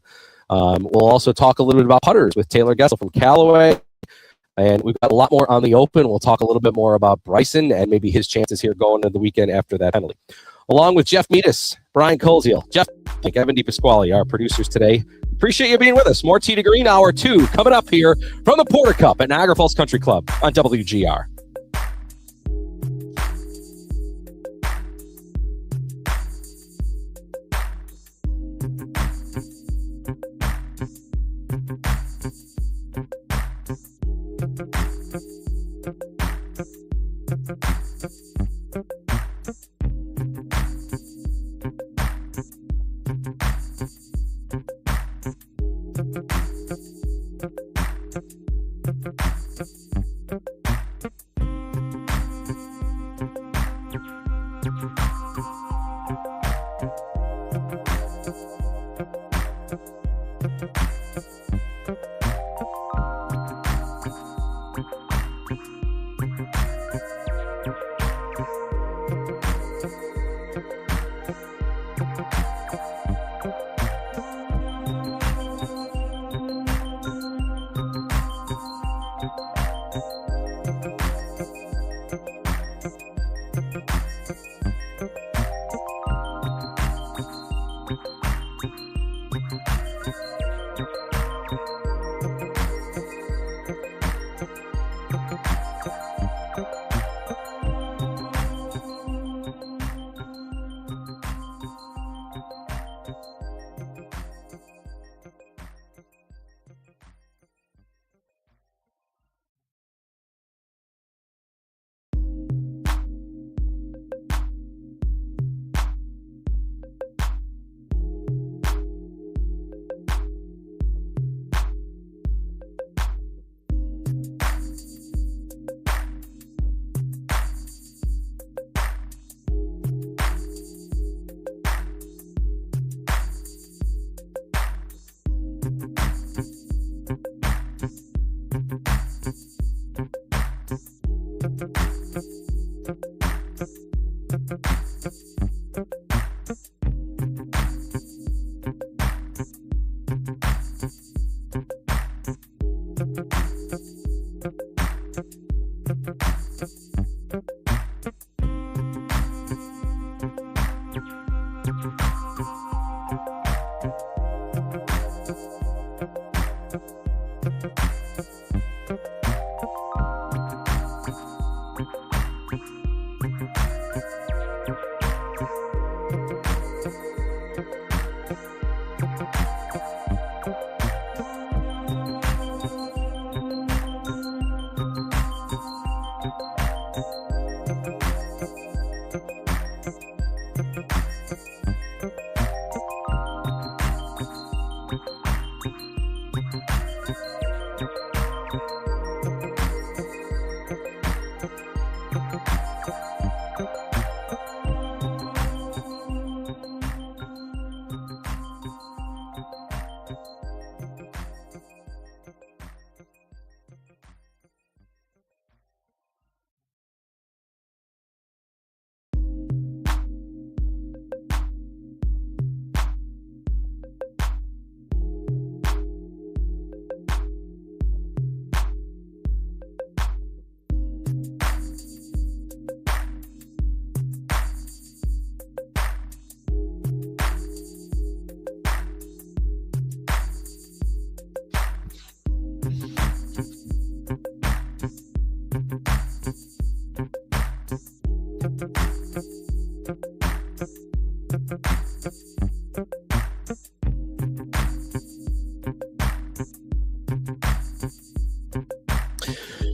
Speaker 1: We'll also talk a little bit about putters with Taylor Gessel from Callaway. And we've got a lot more on the Open. We'll talk a little bit more about Bryson and maybe his chances here going into the weekend after that penalty. Along with Jeff Meadis, Brian Coleshiel, Jeff, Kevin DePasquale, our producers today. Appreciate you being with us. More Tee2Green Hour 2 coming up here from the Porter Cup at Niagara Falls Country Club on WGR.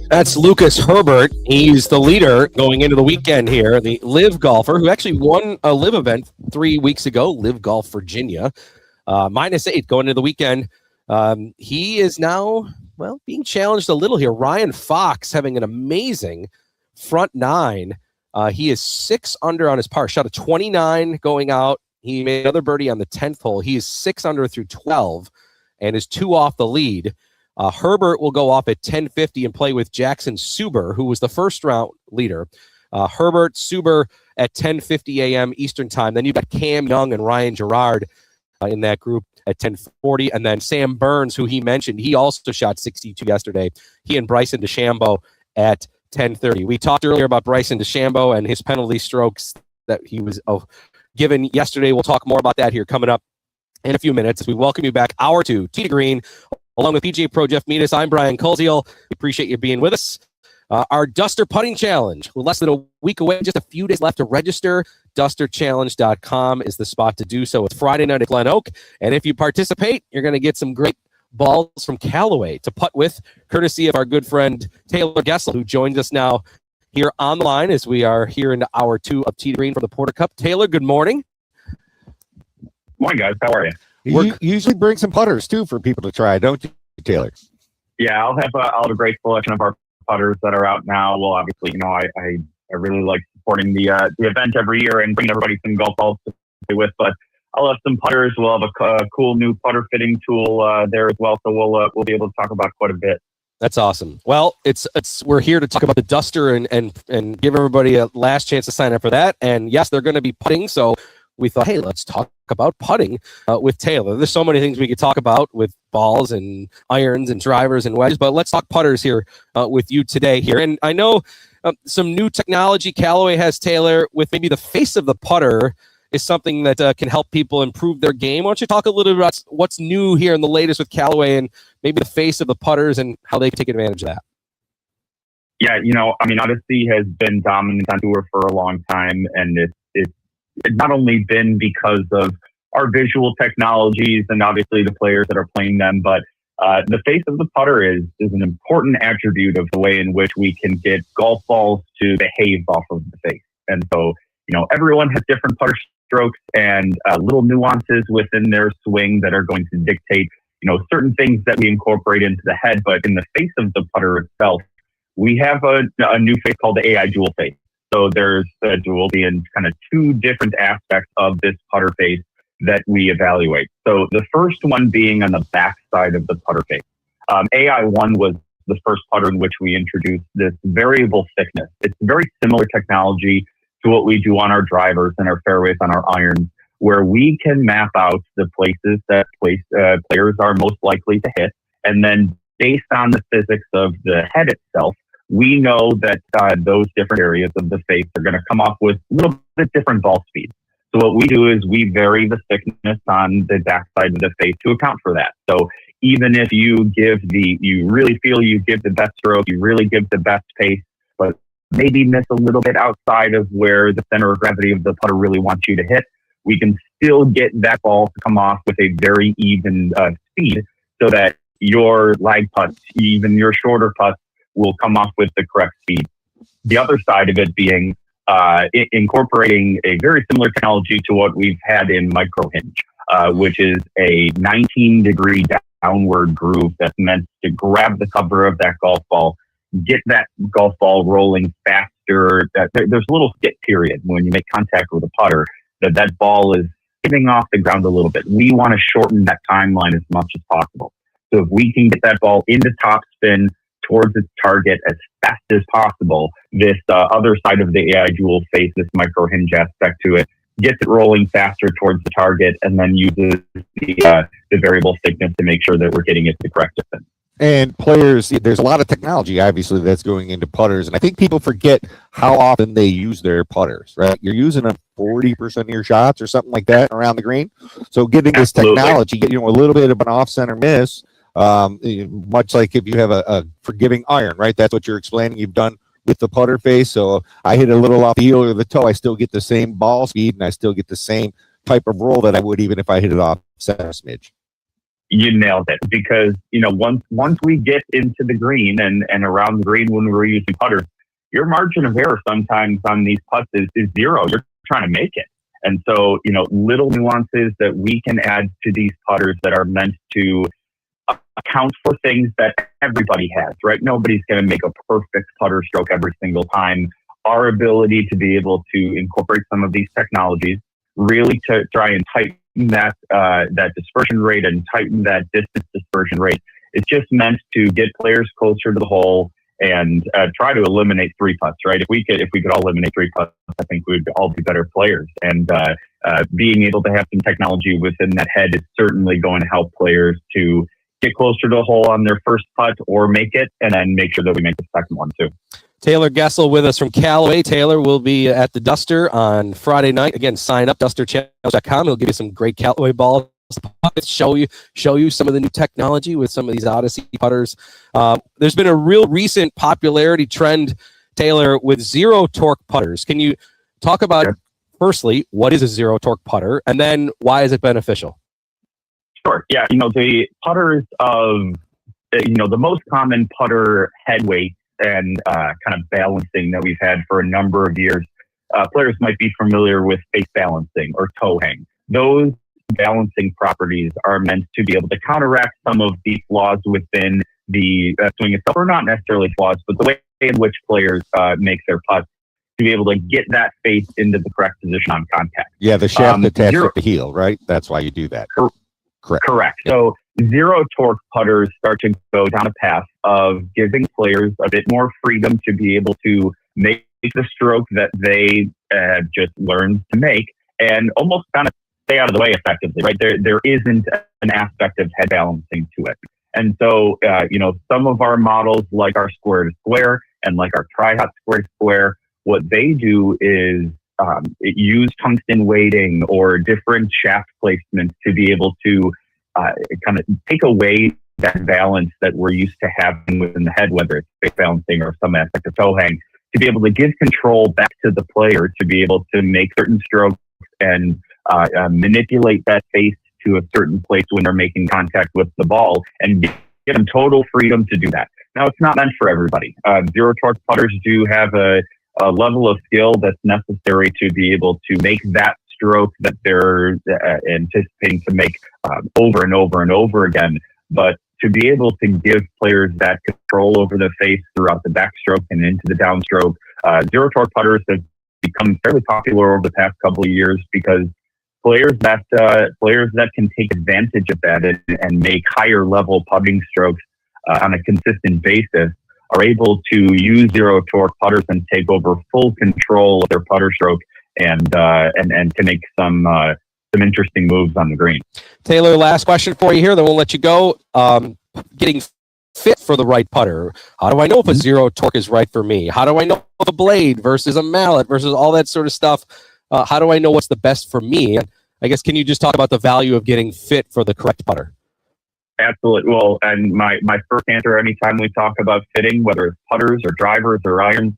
Speaker 1: That's Lucas Herbert. He's the leader going into the weekend here, the Live golfer who actually won a Live event 3 weeks ago, Live Golf Virginia. -8 going into the weekend. He is now, well, being challenged a little here. Ryan Fox having an amazing front nine. He is 6 under on his par. Shot a 29 going out. He made another birdie on the 10th hole. He is 6 under through 12 and is 2 off the lead. Herbert will go off at 10:50 and play with Jackson Suber, who was the first round leader. Herbert, Suber at 10:50 a.m. Eastern time. Then you've got Cam Young and Ryan Gerard in that group. at 10:40. And then Sam Burns, who he mentioned, he also shot 62 yesterday. He and Bryson DeChambeau at 10:30. We talked earlier about Bryson DeChambeau and his penalty strokes that he was given yesterday. We'll talk more about that here coming up in a few minutes as we welcome you back. Hour 2, Tee2Green, along with PGA Pro Jeff Meadus. I'm Brian Koziel. We appreciate you being with us. Our Duster Putting Challenge. We're less than a week away, just a few days left to register. DusterChallenge.com is the spot to do so. It's Friday night at Glen Oak. And if you participate, you're going to get some great balls from Callaway to putt with, courtesy of our good friend Taylor Gessel, who joins us now here on the line as we are here into hour 2 of Tee2Green for the Porter Cup. Taylor, good morning.
Speaker 5: Morning, guys. How are you?
Speaker 2: You usually bring some putters, too, for people to try, don't you, Taylor?
Speaker 5: Yeah, I'll have a great selection of our putters that are out now. Well, obviously, I really like supporting the event every year and bringing everybody some golf balls to play with, but I'll have some putters. We'll have a cool new putter fitting tool there as well, so we'll be able to talk about quite a bit.
Speaker 1: That's awesome. Well, we're here to talk about the Duster and give everybody a last chance to sign up for that. And yes, they're going to be putting, so we thought, hey, let's talk about putting with Taylor. There's so many things we could talk about with balls and irons and drivers and wedges, but let's talk putters here with you today here. And I know some new technology Callaway has, Taylor, with maybe the face of the putter is something that can help people improve their game. Why don't you talk a little bit about what's new here in the latest with Callaway and maybe the face of the putters and how they take advantage of that?
Speaker 5: Yeah, Odyssey has been dominant on tour for a long time, and it's not only been because of our visual technologies and obviously the players that are playing them, but the face of the putter is an important attribute of the way in which we can get golf balls to behave off of the face. And so, everyone has different putter strokes and little nuances within their swing that are going to dictate, certain things that we incorporate into the head. But in the face of the putter itself, we have a new face called the AI Dual Face. So there's a dual being kind of two different aspects of this putter face that we evaluate. So the first one being on the back side of the putter face. AI1 was the first putter in which we introduced this variable thickness. It's very similar technology to what we do on our drivers and our fairways on our irons, where we can map out the places that players are most likely to hit. And then based on the physics of the head itself, we know that those different areas of the face are going to come off with a little bit different ball speeds. So what we do is we vary the thickness on the back side of the face to account for that. So even if you really feel you give the best stroke, you really give the best pace, but maybe miss a little bit outside of where the center of gravity of the putter really wants you to hit, we can still get that ball to come off with a very even speed so that your lag putts, even your shorter putts, will come off with the correct speed. The other side of it being incorporating a very similar technology to what we've had in micro hinge, which is a 19-degree downward groove that's meant to grab the cover of that golf ball, get that golf ball rolling faster. There's a little skip period when you make contact with a putter that ball is skipping off the ground a little bit. We want to shorten that timeline as much as possible. So if we can get that ball into top spin towards its target as fast as possible, this other side of the AI Dual Face, this micro hinge aspect to it, gets it rolling faster towards the target, and then uses the variable thickness to make sure that we're getting it to the correct distance.
Speaker 2: And players, there's a lot of technology, obviously, that's going into putters. And I think people forget how often they use their putters, right? You're using a 40% of your shots or something like that around the green. So getting this technology, a little bit of an off-center miss, much like if you have a forgiving iron, right? That's what you're explaining you've done with the putter face. So I hit a little off the heel or the toe, I still get the same ball speed and I still get the same type of roll that I would even if I hit it off center smidge.
Speaker 5: You nailed it, because once we get into the green and around the green when we're using putters, your margin of error sometimes on these putts is zero. You're trying to make it. And so, little nuances that we can add to these putters that are meant to account for things that everybody has, right? Nobody's going to make a perfect putter stroke every single time. Our ability to be able to incorporate some of these technologies, really to try and tighten that dispersion rate and tighten that distance dispersion rate, it's just meant to get players closer to the hole and try to eliminate three putts, right? If we could all eliminate three putts, I think we'd all be better players. And being able to have some technology within that head is certainly going to help players to get closer to the hole on their first putt or make it, and then make sure that we make the second one too.
Speaker 1: Taylor Gessel with us from Callaway. Taylor will be at the Duster on Friday night. Again, sign up, dusterchallenge.com. He'll give you some great Callaway balls, show you some of the new technology with some of these Odyssey putters. There's been a real recent popularity trend, Taylor, with zero torque putters. Can you talk about, firstly, what is a zero torque putter, and then why is it beneficial?
Speaker 5: Sure. Yeah. The putters of, the most common putter head weight and kind of balancing that we've had for a number of years, players might be familiar with face balancing or toe hang. Those balancing properties are meant to be able to counteract some of the flaws within the swing itself, or not necessarily flaws, but the way in which players make their putts, to be able to get that face into the correct position on contact.
Speaker 2: Yeah, the shaft attached at the heel, right? That's why you do that. Correct.
Speaker 5: So zero torque putters start to go down a path of giving players a bit more freedom to be able to make the stroke that they just learned to make, and almost kind of stay out of the way effectively, right? There isn't an aspect of head balancing to it. And so, some of our models, like our square to square and like our tri-hot square to square, what they do is use tungsten weighting or different shaft placements to be able to kind of take away that balance that we're used to having within the head, whether it's face balancing or some aspect of toe hang, to be able to give control back to the player to be able to make certain strokes and manipulate that face to a certain place when they're making contact with the ball, and give them total freedom to do that. Now, it's not meant for everybody. Zero torque putters do have a level of skill that's necessary to be able to make that stroke that they're anticipating to make over and over and over again. But to be able to give players that control over the face throughout the backstroke and into the downstroke, zero torque putters have become fairly popular over the past couple of years, because players that can take advantage of that and make higher level putting strokes on a consistent basis are able to use zero torque putters and take over full control of their putter stroke and to make some interesting moves on the green.
Speaker 1: Taylor, last question for you here, then we'll let you go. Getting fit for the right putter. How do I know if a zero torque is right for me? How do I know if a blade versus a mallet versus all that sort of stuff? How do I know what's the best for me? And I guess, can you just talk about the value of getting fit for the correct putter?
Speaker 5: Absolutely. Well, and my first answer anytime we talk about fitting, whether it's putters or drivers or irons,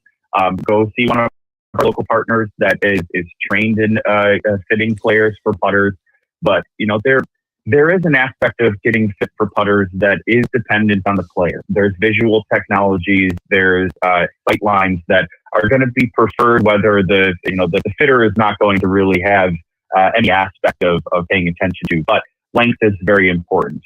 Speaker 5: go see one of our local partners that is trained in fitting players for putters. But, there is an aspect of getting fit for putters that is dependent on the player. There's visual technologies, there's sight lines that are going to be preferred, whether the fitter is not going to really have any aspect of paying attention to. But length is very important.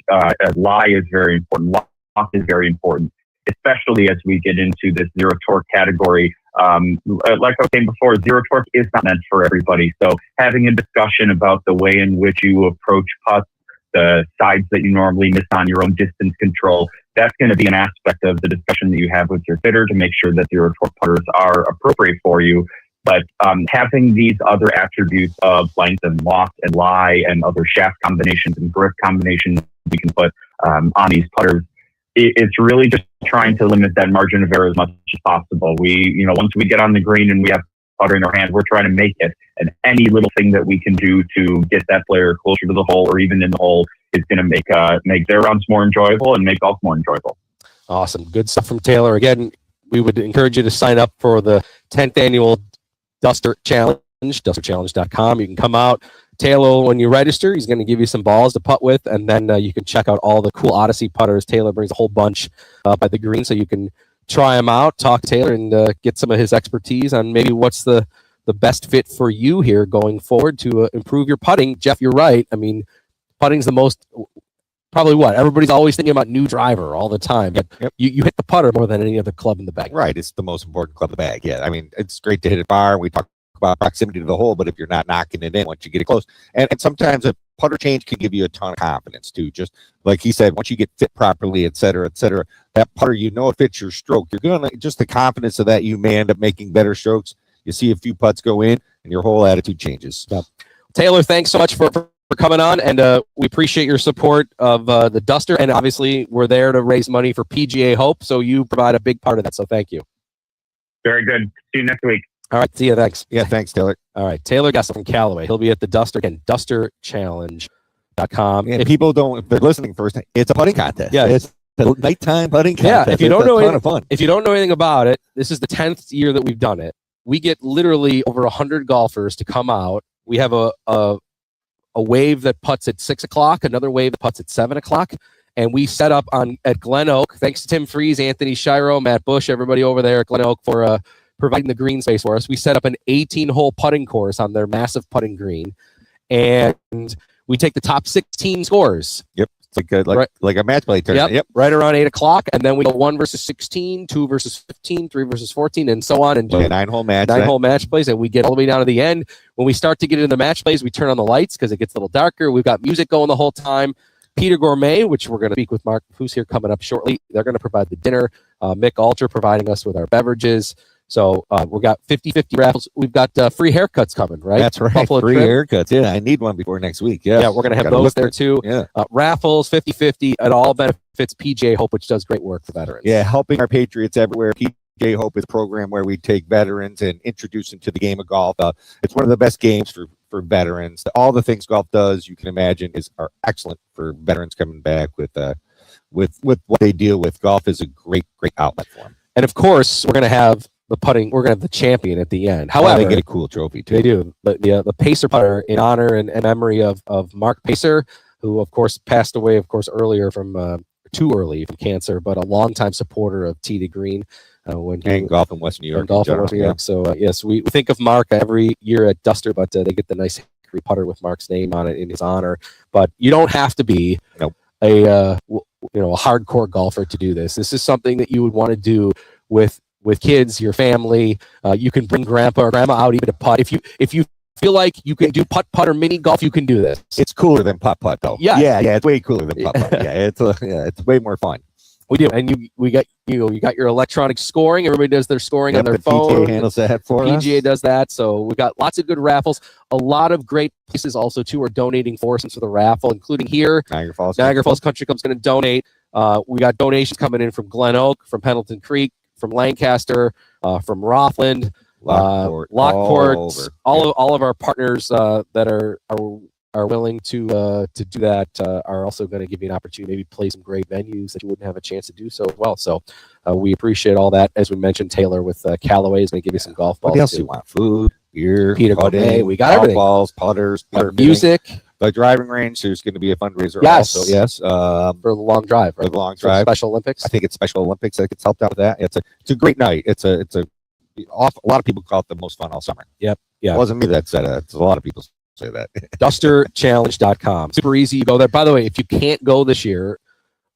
Speaker 5: Lie is very important. Lock is very important, especially as we get into this zero torque category. Like I was saying before, zero torque is not meant for everybody. So having a discussion about the way in which you approach putts, the sides that you normally miss on your own distance control, that's going to be an aspect of the discussion that you have with your fitter to make sure that zero torque putters are appropriate for you. But having these other attributes of length and lock and lie and other shaft combinations and grip combinations we can put on these putters, it's really just trying to limit that margin of error as much as possible. Once we get on the green and we have putter in our hand, we're trying to make it. And any little thing that we can do to get that player closer to the hole or even in the hole is going to make their rounds more enjoyable and make golf more enjoyable.
Speaker 1: Awesome. Good stuff from Taylor. Again, we would encourage you to sign up for the 10th annual Duster Challenge, dusterchallenge.com. You can come out. Taylor, when you register, he's going to give you some balls to putt with, and then you can check out all the cool Odyssey putters. Taylor brings a whole bunch by the green, so you can try them out, talk to Taylor, and get some of his expertise on maybe what's the best fit for you here going forward to improve your putting. Jeff, you're right. I mean, putting's the most, probably what? Everybody's always thinking about new driver all the time, but you hit the putter more than any other club in the bag.
Speaker 2: Right. It's the most important club in the bag. Yeah. I mean, it's great to hit it far. We talk about proximity to the hole, but if you're not knocking it in once you get it close, and sometimes a putter change can give you a ton of confidence too. Just like he said, once you get fit properly, et cetera, that putter, it fits your stroke. You're going to, just the confidence of that, you may end up making better strokes. You see a few putts go in and your whole attitude changes.
Speaker 1: Yep. Taylor, thanks so much for coming on, and we appreciate your support of the Duster, and obviously we're there to raise money for PGA Hope, so you provide a big part of that, so thank you.
Speaker 5: Very good. See you next week.
Speaker 1: All right, see you. Thanks.
Speaker 2: Yeah, thanks, Taylor.
Speaker 1: All right, Taylor Gessel from Callaway. He'll be at the Duster, again, dusterchallenge.com.
Speaker 2: And if people don't, if they're listening first, it's a putting contest.
Speaker 1: Yeah.
Speaker 2: It's a nighttime putting contest.
Speaker 1: Yeah, if you don't know
Speaker 2: ton of fun.
Speaker 1: If you don't know anything about it, this is the 10th year that we've done it. We get literally over 100 golfers to come out. We have a wave that putts at 6 o'clock, another wave that putts at 7 o'clock, and we set up at Glen Oak. Thanks to Tim Freeze, Anthony Shiro, Matt Bush, everybody over there at Glen Oak for providing the green space for us. We set up an 18-hole putting course on their massive putting green, and we take the top 16 scores.
Speaker 2: Yep. It's like a match play tournament.
Speaker 1: Yep. Right around 8 o'clock, and then we go 1 versus 16, 2 versus 15, 3 versus 14, and so on. And
Speaker 2: Like a 9-hole match.
Speaker 1: 9-hole match plays, and we get all the way down to the end. When we start to get into the match plays, we turn on the lights because it gets a little darker. We've got music going the whole time. Peter Gourmet, which we're going to speak with Mark, who's here coming up shortly. They're going to provide the dinner. Mick Alter providing us with our beverages. So we've got 50-50 raffles. We've got free haircuts coming, right?
Speaker 2: That's right. Free haircuts. Yeah, I need one before next week. Yeah,
Speaker 1: we're going to have those there too.
Speaker 2: Yeah.
Speaker 1: Raffles, 50-50. It all benefits PGA Hope, which does great work for veterans.
Speaker 2: Yeah, helping our patriots everywhere. PGA Hope is a program where we take veterans and introduce them to the game of golf. It's one of the best games for veterans. All the things golf does, you can imagine, are excellent for veterans coming back with what they deal with. Golf is a great outlet for them.
Speaker 1: And of course, we're going to have the putting. We're going to have the champion at the end. However,
Speaker 2: they get a cool trophy too.
Speaker 1: They do. But the Pacer putter in honor and memory of Mark Pacer, who of course passed away, of course, earlier from too early from cancer, but a longtime supporter of Tee2Green. When
Speaker 2: golf in West New York.
Speaker 1: Golf in West New York. So yes, we think of Mark every year at Duster, but they get the nice hickory putter with Mark's name on it in his honor. But you don't have to be a hardcore golfer to do this. This is something that you would want to do with kids, your family. You can bring grandpa or grandma out even to putt. If you feel like you can do putt or mini golf, you can do this.
Speaker 2: It's cooler than putt though.
Speaker 1: Yeah,
Speaker 2: it's way cooler than putt. It's way more fun.
Speaker 1: We do, and you got your electronic scoring. Everybody does their scoring on their
Speaker 2: the
Speaker 1: phone.
Speaker 2: PGA handles that for us.
Speaker 1: PGA does that, so we've got lots of good raffles. A lot of great places also too are donating for us for the raffle, including here. Niagara Falls Country Club's going to donate. We got donations coming in from Glen Oak, from Pendleton Creek, from Lancaster, from Rothland, Lockport, all of our partners that are willing to do that are also going to give you an opportunity to maybe play some great venues that you wouldn't have a chance to do so as well. So we appreciate all that. As we mentioned, Taylor with Callaway is going to give you some golf balls.
Speaker 2: What else do you want? Food, beer,
Speaker 1: Peter Gourmet, we got everything.
Speaker 2: Balls, putters,
Speaker 1: music.
Speaker 2: The driving range, there's going to be a fundraiser
Speaker 1: also.
Speaker 2: Yes.
Speaker 1: For the long drive. Right?
Speaker 2: For the long drive.
Speaker 1: Special Olympics.
Speaker 2: I think it's Special Olympics that gets helped out with that. It's a great night. A lot of people call it the most fun all summer.
Speaker 1: Yep. Yeah.
Speaker 2: It wasn't me that said it. It's a lot of people say that.
Speaker 1: DusterChallenge.com. Super easy. You go there. By the way, if you can't go this year,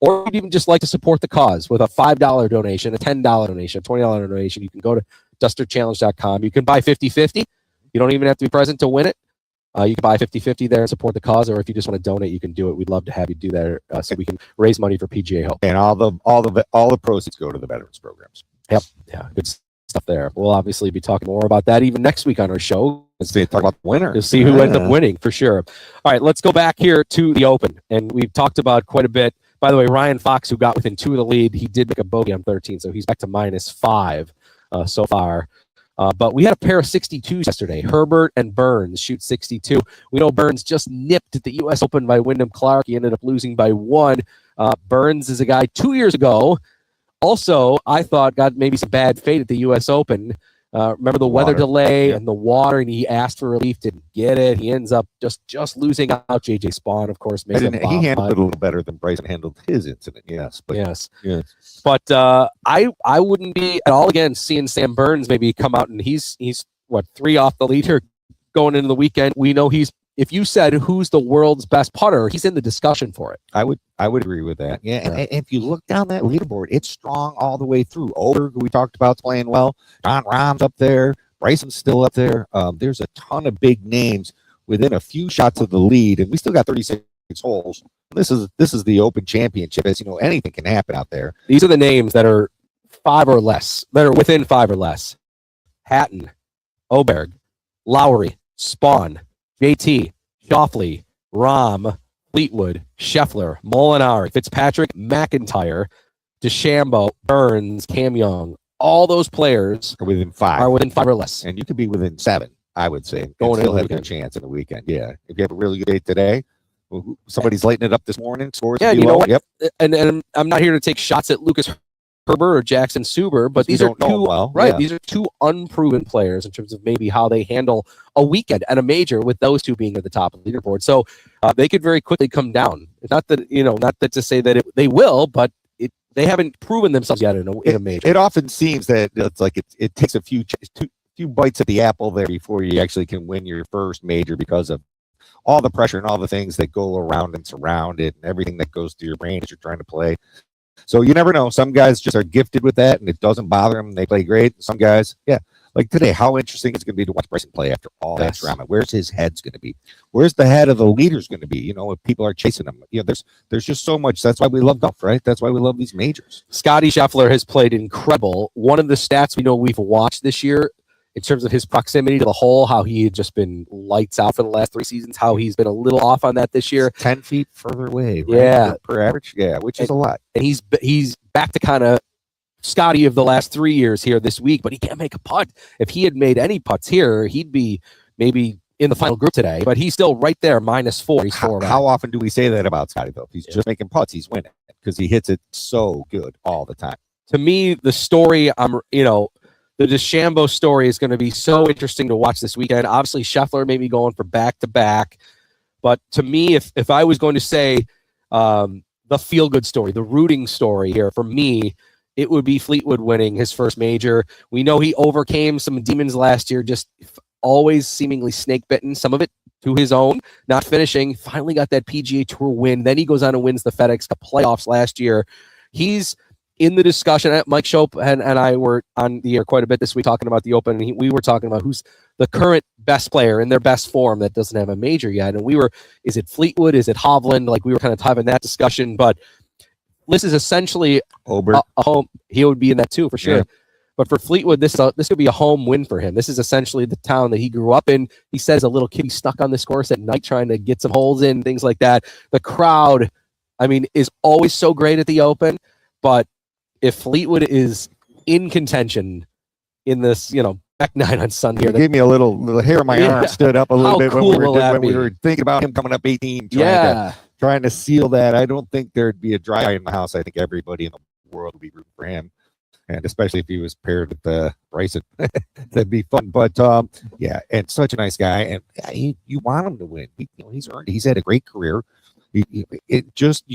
Speaker 1: or you'd even just like to support the cause with a $5 donation, a $10 donation, a $20 donation, you can go to DusterChallenge.com. You can buy 50-50. You don't even have to be present to win it. You can buy 50-50 there and support the cause, or if you just want to donate, you can do it. We'd love to have you do that so we can raise money for PGA Hope.
Speaker 2: And all the proceeds go to the veterans programs.
Speaker 1: Yep. Yeah. Good stuff there. We'll obviously be talking more about that even next week on our show.
Speaker 2: Let's talk about the winner.
Speaker 1: You'll see who ends up winning for sure. All right, let's go back here to the Open, and we've talked about quite a bit. By the way, Ryan Fox, who got within 2 of the lead, he did make a bogey on 13, so he's back to -5 so far. But we had a pair of 62s yesterday. Herbert and Burns shoot 62. We know Burns just nipped at the U.S. Open by Wyndham Clark. He ended up losing by 1. Burns is a guy 2 years ago. Also, I thought got maybe some bad fate at the U.S. Open. Remember the weather delay and the water, and he asked for relief, didn't get it. He ends up just losing out. J.J. Spawn, of course, makes
Speaker 2: he handled it a little better than Bryson handled his incident. Yes, but
Speaker 1: But I wouldn't be at all against seeing Sam Burns maybe come out, and he's what, 3 off the lead here going into the weekend. We know if you said who's the world's best putter, he's in the discussion for it.
Speaker 2: I would agree with that. Yeah. And if you look down that leaderboard, it's strong all the way through. Oberg, who we talked about, playing well. John Rahm's up there. Bryson's still up there. There's a ton of big names within a few shots of the lead, and we still got 36 holes. This is the Open Championship. As you know, anything can happen out there.
Speaker 1: These are the names that are 5 or less, that are within 5 or less. Hatton, Oberg, Lowry, Spawn, JT, Schauffele, Rahm, Fleetwood, Scheffler, Molinari, Fitzpatrick, McIntyre, DeChambeau, Burns, Cam Young. All those players
Speaker 2: Are within 5.
Speaker 1: are within 5 or less.
Speaker 2: And you could be within 7, I would say. And
Speaker 1: Going
Speaker 2: still
Speaker 1: into
Speaker 2: have
Speaker 1: the
Speaker 2: a good chance in the weekend. Yeah. If you have a really good day today, somebody's lighting it up this morning. Scores
Speaker 1: Yeah,
Speaker 2: will be
Speaker 1: you know
Speaker 2: low.
Speaker 1: what?
Speaker 2: Yep.
Speaker 1: And I'm not here to take shots at Lucas Herbert or Jackson Suber, but
Speaker 2: We
Speaker 1: these are
Speaker 2: don't know
Speaker 1: two
Speaker 2: him well.
Speaker 1: right.
Speaker 2: Yeah.
Speaker 1: These are two unproven players in terms of maybe how they handle a weekend and a major, with those two being at the top of the leaderboard. So they could very quickly come down. Not that not that to say that they will, but they haven't proven themselves yet in a major.
Speaker 2: It often seems that it's like it takes a few bites at the apple there before you actually can win your first major, because of all the pressure and all the things that go around and surround it and everything that goes through your brain as you're trying to play. So you never know. Some guys just are gifted with that and it doesn't bother them. They play great. Some guys, like today, how interesting it's going to be to watch Bryson play after all that drama. Where's his head's going to be? Where's the head of the leaders going to be? If people are chasing him, there's just so much. That's why we love golf, right? That's why we love these majors.
Speaker 1: Scotty Scheffler has played incredible. One of the stats we know we've watched this year in terms of his proximity to the hole, how he had just been lights out for the last 3 seasons, how he's been a little off on that this year.
Speaker 2: 10 feet further away, right?
Speaker 1: Yeah.
Speaker 2: Per average, which is a lot.
Speaker 1: And he's back to kind of Scotty of the last 3 years here this week, but he can't make a putt. If he had made any putts here, he'd be maybe in the final group today, but he's still right there, -4. He's 4
Speaker 2: How often do we say that about Scotty, though? If he's just making putts, he's winning, because he hits it so good all the time.
Speaker 1: To me, the story, the DeChambeau story is going to be so interesting to watch this weekend. Obviously, Scheffler may be going for back-to-back. But to me, if I was going to say the feel-good story, the rooting story here, for me, it would be Fleetwood winning his first major. We know he overcame some demons last year, just always seemingly snake-bitten, some of it to his own, not finishing. Finally got that PGA Tour win. Then he goes on and wins the FedEx Cup playoffs last year. He's in the discussion. Mike Shope and I were on the air quite a bit this week talking about the Open, and we were talking about who's the current best player in their best form that doesn't have a major yet. And is it Fleetwood? Is it Hovland? Like, we were kind of having that discussion, but this is essentially a home. He would be in that too, for sure. Yeah. But for Fleetwood, this could be a home win for him. This is essentially the town that he grew up in. He says a little kid, he's stuck on this course at night trying to get some holes in, things like that. The crowd, is always so great at the Open, but if Fleetwood is in contention in this, back nine on Sunday,
Speaker 2: it gave me a little hair on my arm stood up a little bit
Speaker 1: cool
Speaker 2: when we were thinking about him coming up 18, trying to seal that. I don't think there'd be a dry eye in the house. I think everybody in the world would be rooting for him, and especially if he was paired with Bryson, that'd be fun. But and such a nice guy, and you want him to win. He's earned. He's had a great career. You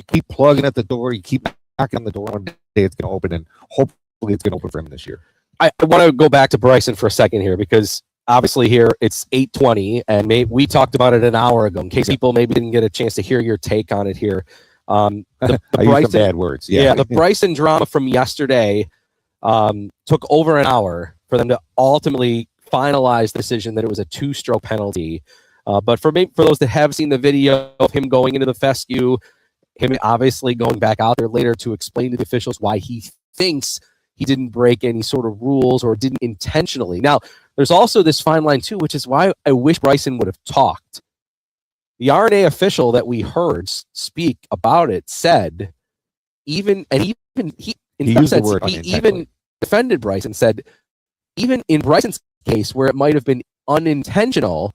Speaker 2: keep plugging at the door. You keep knocking on the door. One day it's going to open, and hopefully it's going to open for him this year.
Speaker 1: I want to go back to Bryson for a second here, because obviously here it's 8:20, and we talked about it an hour ago. In case people maybe didn't get a chance to hear your take on it here, the
Speaker 2: I
Speaker 1: Bryson,
Speaker 2: used some bad words.
Speaker 1: The Bryson drama from yesterday took over an hour for them to ultimately finalize the decision that it was a 2-stroke penalty. But for those that have seen the video of him going into the fescue, him obviously going back out there later to explain to the officials why he thinks he didn't break any sort of rules or didn't intentionally. Now, there's also this fine line too, which is why I wish Bryson would have talked. The R&A official that we heard speak about it said, he defended Bryson, said, even in Bryson's case, where it might have been unintentional,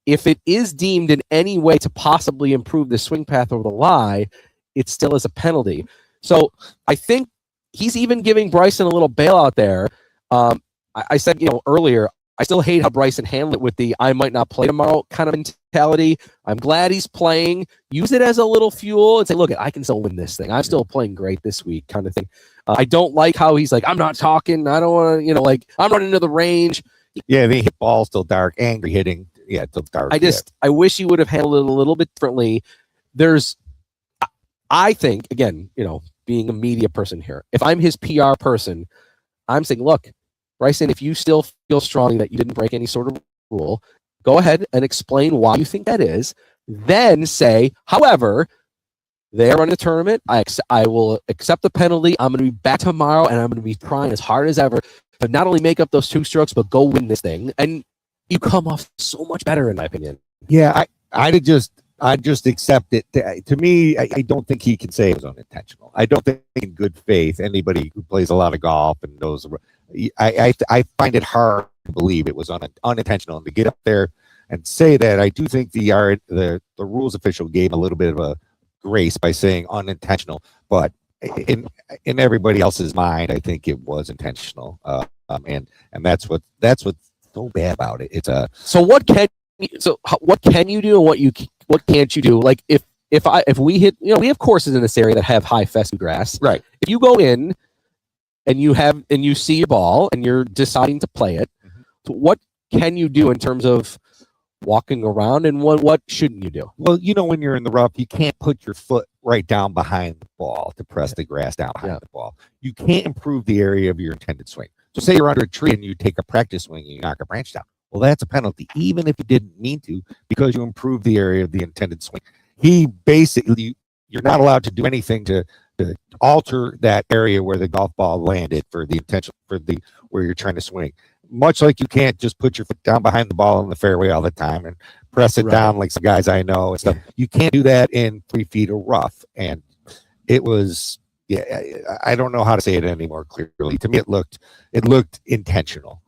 Speaker 1: if it is deemed in any way to possibly improve the swing path over the lie, it still is a penalty. So I think he's even giving Bryson a little bailout there. I said, earlier, I still hate how Bryson handled it with the I might not play tomorrow kind of mentality. I'm glad he's playing. Use it as a little fuel and say, look, I can still win this thing. I'm still playing great this week kind of thing. I don't like how he's like, I'm not talking. I don't want to, I'm running into the range.
Speaker 2: Yeah, the hit ball still dark, angry hitting. Yeah, it's dark.
Speaker 1: I wish he would have handled it a little bit differently. I think, again, being a media person here, if I'm his PR person, I'm saying, look, Bryson, if you still feel strongly that you didn't break any sort of rule, go ahead and explain why you think that is. Then say, however, they're running the tournament. I will accept the penalty. I'm going to be back tomorrow, and I'm going to be trying as hard as ever to not only make up those 2 strokes, but go win this thing. And you come off so much better, in my opinion.
Speaker 2: Yeah, I'd just accept it. To me, I don't think he can say it was unintentional. I don't think in good faith anybody who plays a lot of golf and knows. I find it hard to believe it was unintentional, and to get up there and say that. I do think the rules official gave a little bit of a grace by saying unintentional, but in everybody else's mind, I think it was intentional. And that's what's so bad about it. It's a
Speaker 1: what can you do and what can't you do? Like if we hit, we have courses in this area that have high fescue grass.
Speaker 2: right.
Speaker 1: If you go in and you see a ball and you're deciding to play it, so what can you do in terms of walking around, and what shouldn't you do?
Speaker 2: Well, when you're in the rough, you can't put your foot right down behind the ball to press the grass down behind the ball. You can't improve the area of your intended swing. So say you're under a tree and you take a practice swing and you knock a branch down. Well, that's a penalty, even if you didn't mean to, because you improved the area of the intended swing. You're not allowed to do anything to alter that area where the golf ball landed for the intention where you're trying to swing. Much like you can't just put your foot down behind the ball in the fairway all the time and press it down like some guys I know and stuff. You can't do that in 3 feet of rough. And it was, I don't know how to say it any more clearly. To me, it looked intentional.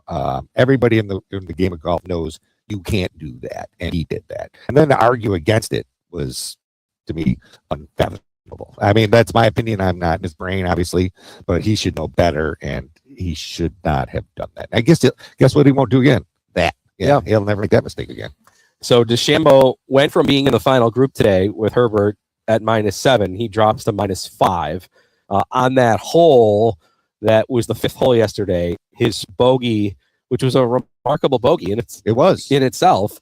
Speaker 2: Everybody in the game of golf knows you can't do that, and he did that. And then to argue against it was, to me, unfathomable. I mean, that's my opinion. I'm not in his brain, obviously, but he should know better, and he should not have done that. I guess what he won't do again? That. Yeah, he'll never make that mistake again.
Speaker 1: So DeChambeau went from being in the final group today with Herbert at -7. He drops to -5. On that hole, that was the 5th hole yesterday, his bogey, which was a remarkable bogey, and it was in itself,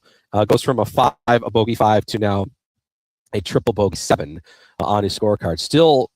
Speaker 1: goes from a bogey 5 to now a triple bogey 7 on his scorecard. Still,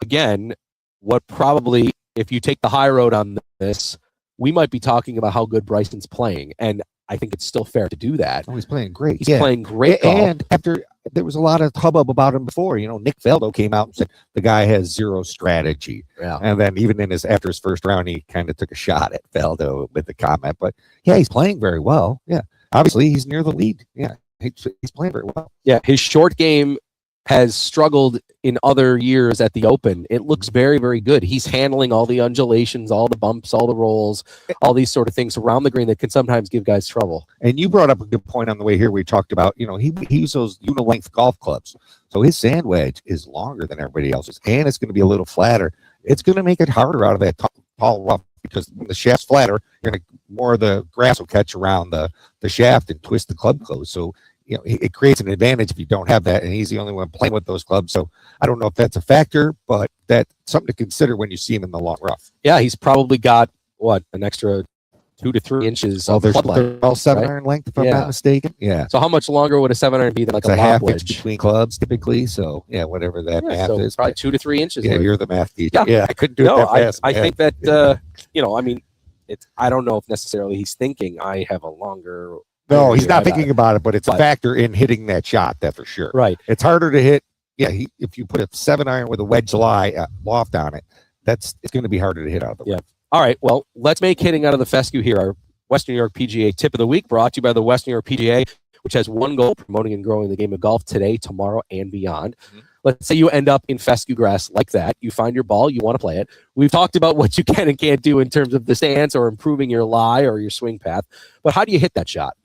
Speaker 1: again, what probably, if you take the high road on this, we might be talking about how good Bryson's playing, and I think it's still fair to do that.
Speaker 2: Oh, he's playing great.
Speaker 1: He's playing great golf.
Speaker 2: And after there was a lot of hubbub about him before, Nick Faldo came out and said the guy has zero strategy.
Speaker 1: Yeah.
Speaker 2: And then even after his first round, he kind of took a shot at Faldo with the comment. But yeah, he's playing very well. Yeah. Obviously, he's near the lead. Yeah. He's playing very well.
Speaker 1: Yeah. His short game has struggled in other years at the Open. It looks very, very good. He's handling all the undulations, all the bumps, all the rolls, all these sort of things around the green that can sometimes give guys trouble.
Speaker 2: And you brought up a good point on the way here. We talked about, he used those uni-length golf clubs. So his sand wedge is longer than everybody else's, and it's going to be a little flatter. It's going to make it harder out of that tall rough, because when the shaft's flatter, more of the grass will catch around the shaft and twist the club close. So it creates an advantage if you don't have that, and he's the only one playing with those clubs. So I don't know if that's a factor, but that's something to consider when you see him in the long rough.
Speaker 1: Yeah, he's probably got, an extra 2 to 3 inches of club length.
Speaker 2: They're all 7-iron length, if I'm not mistaken. Yeah.
Speaker 1: So how much longer would a 7-iron be than
Speaker 2: it's
Speaker 1: a
Speaker 2: half
Speaker 1: wedge?
Speaker 2: inch between clubs typically? So, whatever that math is.
Speaker 1: Probably 2 to 3 inches.
Speaker 2: Yeah, you're the math teacher. Yeah, I couldn't do it that fast.
Speaker 1: I think that, I don't know if necessarily he's thinking I have a longer...
Speaker 2: No, he's not thinking about it, but it's a factor in hitting that shot, that for sure.
Speaker 1: Right.
Speaker 2: It's harder to hit. Yeah, if you put a 7-iron with a wedge loft on it, it's going to be harder to hit out of the way.
Speaker 1: All right, well, let's make hitting out of the fescue here our Western New York PGA Tip of the Week, brought to you by the Western New York PGA, which has one goal: promoting and growing the game of golf today, tomorrow, and beyond. Let's say you end up in fescue grass like that. You find your ball, you want to play it. We've talked about what you can and can't do in terms of the stance or improving your lie or your swing path. But how do you hit that shot?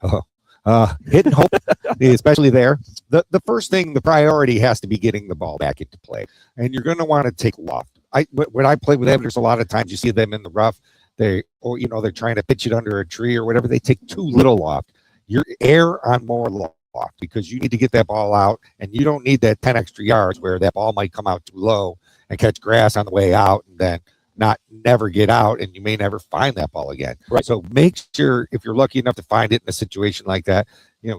Speaker 2: Hit and hope, especially there. The first thing, the priority has to be getting the ball back into play. And you're going to want to take loft. When I play with amateurs, a lot of times you see them in the rough. They're trying to pitch it under a tree or whatever. They take too little loft. You're err on more loft, because you need to get that ball out, and you don't need that 10 extra yards where that ball might come out too low and catch grass on the way out and then never get out, and you may never find that ball again.
Speaker 1: Right.
Speaker 2: So make sure, if you're lucky enough to find it in a situation like that,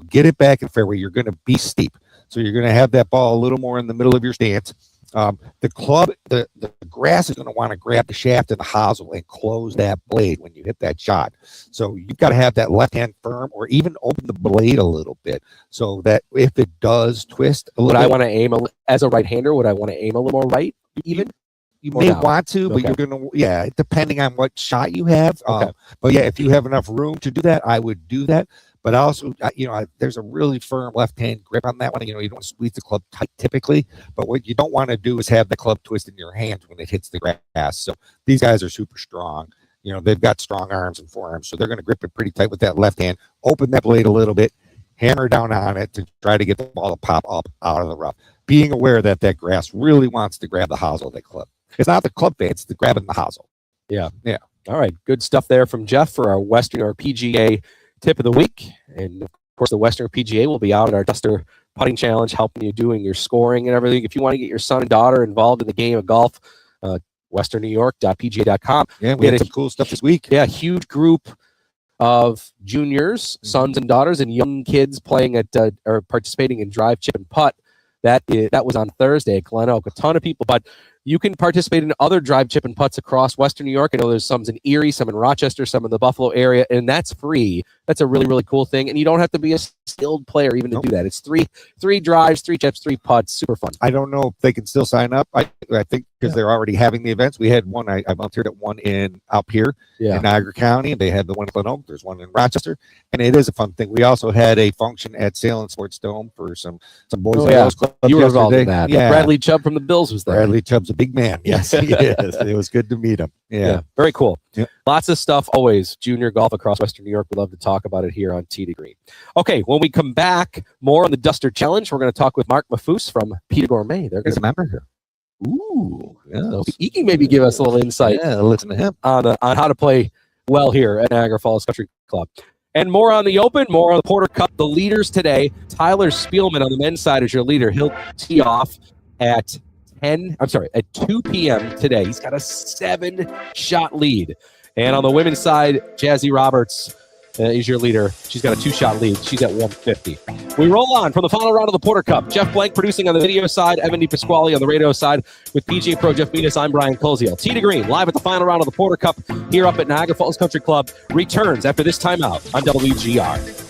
Speaker 2: get it back in fairway. You're going to be steep, so you're going to have that ball a little more in the middle of your stance. The grass is going to want to grab the shaft and the hosel and close that blade when you hit that shot. So you've got to have that left hand firm, or even open the blade a little bit, so that if it does twist a little
Speaker 1: bit. I want to aim as a right-hander? Would I want to aim a little more right even?
Speaker 2: You may want to, but you're going to, depending on what shot you have. But yeah, if you have enough room to do that, I would do that. But also, there's a really firm left-hand grip on that one. You don't squeeze the club tight typically, but what you don't want to do is have the club twist in your hands when it hits the grass. So these guys are super strong. They've got strong arms and forearms, so they're going to grip it pretty tight with that left hand, open that blade a little bit, hammer down on it to try to get the ball to pop up out of the rough. Being aware that grass really wants to grab the hosel of that club. It's not the club face, it's the grabbing the hosel.
Speaker 1: Yeah.
Speaker 2: Yeah.
Speaker 1: All right. Good stuff there from Jeff for our PGA tip of the week. And of course, the Western PGA will be out at our Duster Putting Challenge, helping you doing your scoring and everything. If you want to get your son and daughter involved in the game of golf, westernnewyork.pga.com.
Speaker 2: Yeah, we had some cool stuff this week.
Speaker 1: Yeah, huge group of juniors, sons and daughters, and young kids playing at or participating in drive, chip, and putt. That was on Thursday at Glen Oak. A ton of people, but you can participate in other drive, chip, and putts across Western New York. I know there's some in Erie, some in Rochester, some in the Buffalo area, and that's free. That's a really, really cool thing. And you don't have to be a skilled player even to do that. It's three drives, 3 chips, 3 putts. Super fun.
Speaker 2: I don't know if they can still sign up. I think because they're already having the events. We had one. I volunteered at one up here in Niagara County. They had the one in Glen Oak. There's one in Rochester, and it is a fun thing. We also had a function at Salem Sports Dome for some boys and girls clubs.
Speaker 1: You were involved in that.
Speaker 2: Yeah.
Speaker 1: Bradley Chubb from the Bills was there.
Speaker 2: Bradley Chubb's a big man. Yes, he is. It was good to meet him. Yeah.
Speaker 1: Very cool.
Speaker 2: Yeah.
Speaker 1: Lots of stuff always. Junior golf across Western New York. We love to talk about it here on Tee2Green. Okay, when we come back, more on the Duster Challenge. We're going to talk with Mark Mafus from Peter Gourmet. They're going to
Speaker 2: member here.
Speaker 1: Ooh, so he can maybe give us a little insight.
Speaker 2: Yeah, listen to him
Speaker 1: on how to play well here at Niagara Falls Country Club. And more on the Open, more on the Porter Cup. The leaders today, Tyler Spielman on the men's side is your leader. He'll tee off at 2 p.m. today. He's got a 7-shot lead. And on the women's side, Jazzy Roberts is your leader. She's got a 2-shot lead. She's at 150. We roll on from the final round of the Porter Cup. Jeff Blank producing on the video side, Evan DePasquale on the radio side with PGA Pro Jeff Venus. I'm Brian Koziel. Tee2Green live at the final round of the Porter Cup here up at Niagara Falls Country Club returns after this timeout on WGR.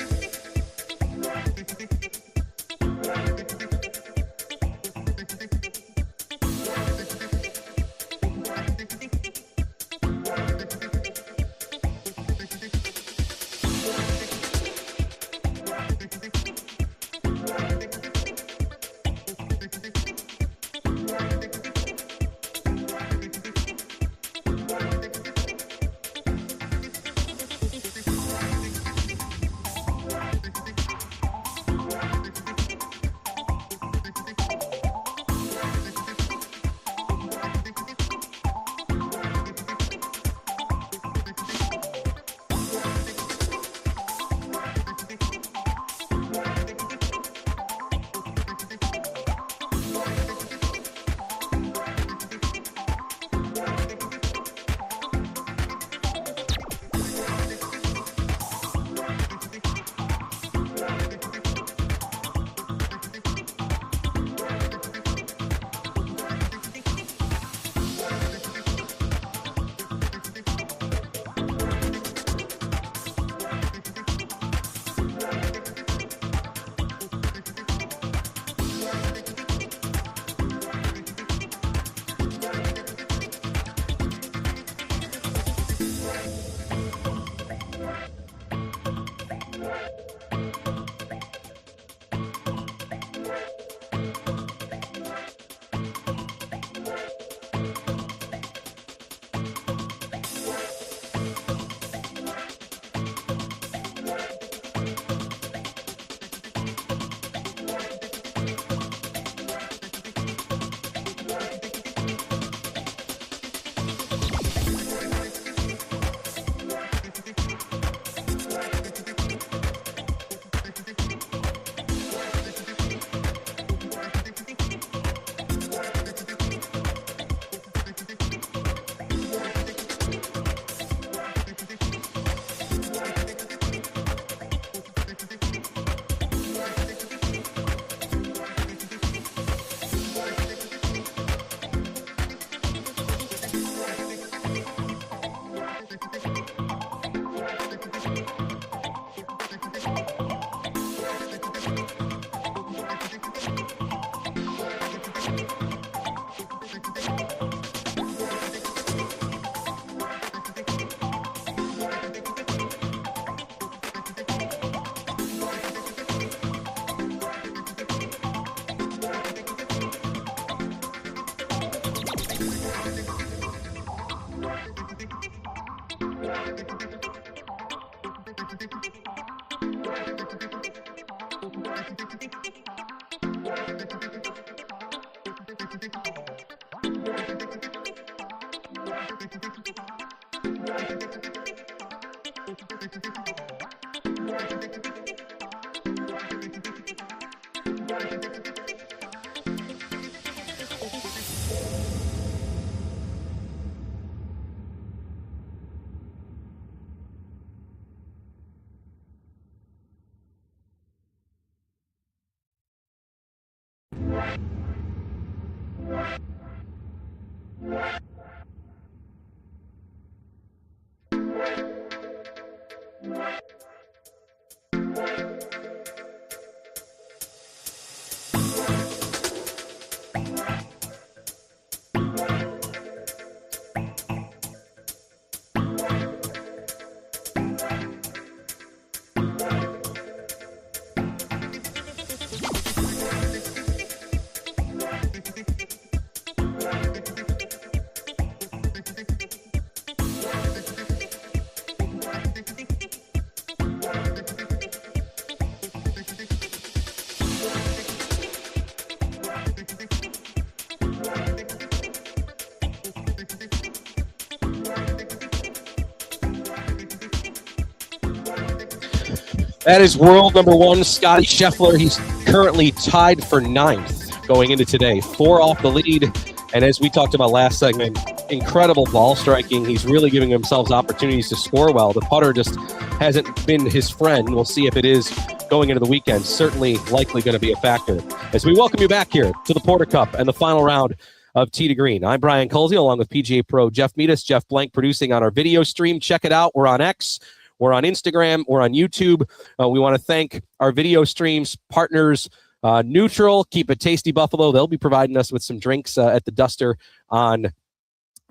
Speaker 1: That is world number one, Scotty Scheffler. He's currently tied for 9th going into today, 4 off the lead. And as we talked about last segment, incredible ball striking. He's really giving himself opportunities to score well. The putter just hasn't been his friend. We'll see if it is going into the weekend. Certainly likely going to be a factor. As we welcome you back here to the Porter Cup and the final round of Tee2Green. I'm Brian Colsey along with PGA Pro Jeff Meadus, Jeff Blank producing on our video stream. Check it out. We're on X. We're on Instagram. We're on YouTube. We want to thank our video streams partners, NUTRL, Keep It Tasty Buffalo. They'll be providing us with some drinks at the Duster on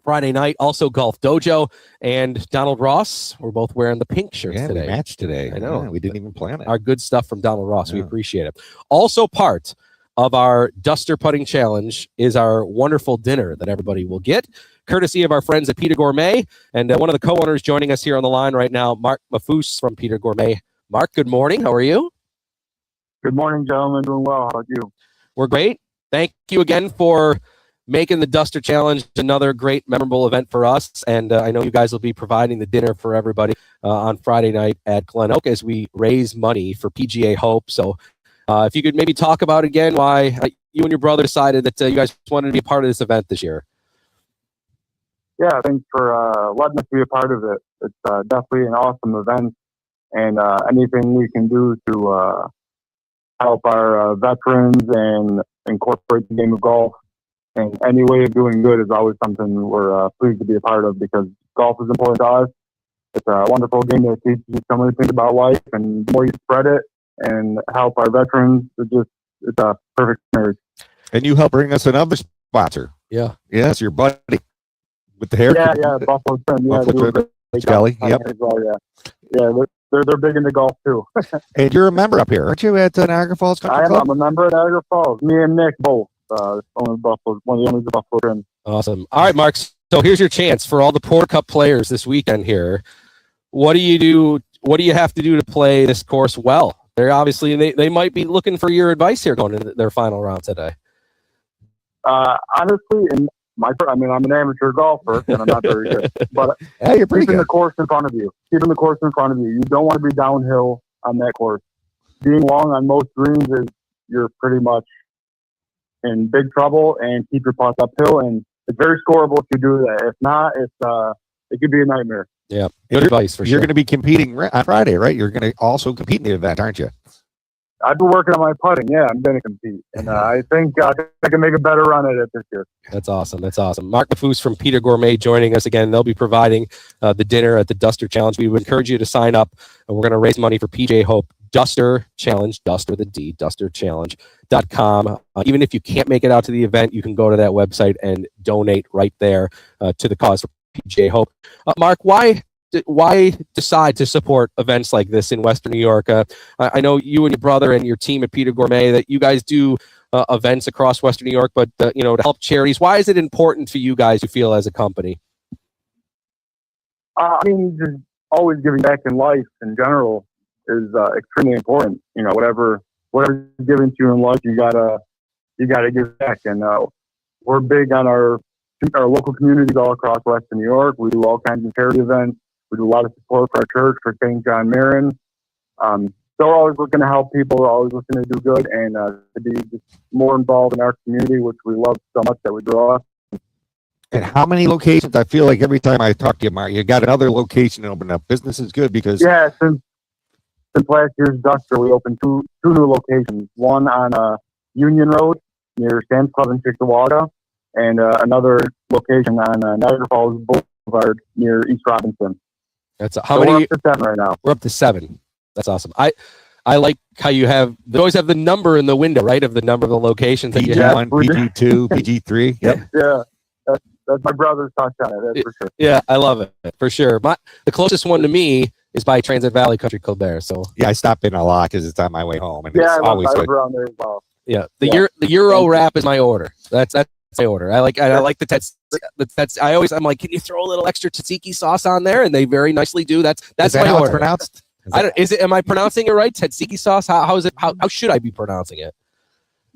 Speaker 1: Friday night. Also, GolfDojo and Donald Ross. We're both wearing the pink shirts today.
Speaker 2: We matched today.
Speaker 1: I know.
Speaker 2: Yeah, we didn't even plan it.
Speaker 1: Our good stuff from Donald Ross. We
Speaker 2: Yeah.
Speaker 1: appreciate it. Also part of our Duster Putting Challenge is our wonderful dinner that everybody will get, courtesy of our friends at Peter Gourmet. And one of the co-owners joining us here on the line right now, Mark Mafous from Peter Gourmet. Mark, good morning. How are you?
Speaker 6: Good morning, gentlemen. Doing well. How about you?
Speaker 1: We're great. Thank you again for making the Duster Challenge another great, memorable event for us. And I know you guys will be providing the dinner for everybody on Friday night at Glen Oak as we raise money for PGA Hope. So if you could maybe talk about again why you and your brother decided that you guys wanted to be a part of this event this year.
Speaker 6: Yeah, thanks for letting us be a part of it. It's definitely an awesome event, and anything we can do to help our veterans and incorporate the game of golf in any way of doing good is always something we're pleased to be a part of, because golf is important to us. It's a wonderful game that teaches you so many things about life, and the more you spread it and help our veterans, it's a perfect marriage.
Speaker 2: And you help bring us another sponsor.
Speaker 1: Yeah.
Speaker 2: Yes, your buddy with the hair.
Speaker 6: Yeah, Buffalo Trim. Yeah,
Speaker 2: Buffalo
Speaker 6: they do a
Speaker 2: Trim.
Speaker 6: great
Speaker 2: Kelly,
Speaker 6: job
Speaker 2: yep.
Speaker 6: as well, yeah, they're big into golf too.
Speaker 2: And you're a member up here, aren't you, at Niagara Falls Country Club?
Speaker 6: I'm a member at Niagara Falls. Me and Nick both. One of the owners of Buffalo Trim.
Speaker 1: Awesome. All right, Mark. So here's your chance for all the Porter Cup players this weekend here. What do you do? What do you have to do to play this course well? They're obviously they might be looking for your advice here going into their final round today.
Speaker 6: Honestly, I'm an amateur golfer and I'm not very good. But
Speaker 2: Yeah, you're pretty
Speaker 6: keeping
Speaker 2: good.
Speaker 6: the course in front of you. Keeping the course in front of you. You don't want to be downhill on that course. Being long on most greens is you're pretty much in big trouble, and keep your putts uphill, and it's very scoreable if you do that. If not, it could be a nightmare.
Speaker 1: Yeah, good advice for
Speaker 2: You're
Speaker 1: sure.
Speaker 2: going to be competing on Friday, right? You're going to also compete in the event, aren't you?
Speaker 6: I've been working on my putting. Yeah, I'm going to compete, and I think I can make a better run at it this year.
Speaker 1: That's awesome. That's awesome. Mark Mafous from Peter Gourmet joining us again. They'll be providing the dinner at the Duster Challenge. We would encourage you to sign up, and we're going to raise money for PGA Hope. Duster Challenge, Duster the D, dusterchallenge.com. Even if you can't make it out to the event, you can go to that website and donate right there to the cause for PGA Hope. Mark, why decide to support events like this in Western New York? I know you and your brother and your team at Peter Gourmet that you guys do events across Western New York, but to help charities. Why is it important for you guys, you feel, as a company?
Speaker 6: always giving back in life in general is extremely important. You know, whatever's given to you in life, you gotta give back. And we're big on our local communities all across Western New York. We do all kinds of charity events. We do a lot of support for our church, for St. John Marin. So we're always looking to help people. We're always looking to do good and to be just more involved in our community, which we love so much that we grow up.
Speaker 2: And how many locations? I feel like every time I talk to you, Mark, you got another location to open up. Business is good because
Speaker 6: since last year's Duster, we opened two new locations. One on Union Road near Sam's Club in Chickawaga, and another location on Niagara Falls Boulevard near East Robinson.
Speaker 1: That's how many?
Speaker 6: We're up to 7 right now.
Speaker 1: We're up to 7. That's awesome. I like how you always have the number in the window, right? Of the number of the locations that you have.
Speaker 2: PG1, PG2, PG3. Yep.
Speaker 6: Yeah. That's my brother's touch on it. That's for sure.
Speaker 1: Yeah, I love it for sure. The closest one to me is by Transit Valley Country Club there. So
Speaker 2: yeah, I stop in a lot because it's on my way home, and
Speaker 6: yeah,
Speaker 2: it's always good.
Speaker 6: around there as well.
Speaker 1: Yeah, the Euro wrap is my order. That's my order. I like the I'm like, can you throw a little extra tzatziki sauce on there? And they very nicely do. That's
Speaker 2: is that
Speaker 1: my
Speaker 2: how
Speaker 1: order.
Speaker 2: It's pronounced?
Speaker 1: Am I pronouncing it right? Tzatziki sauce? How is it? How should I be pronouncing it?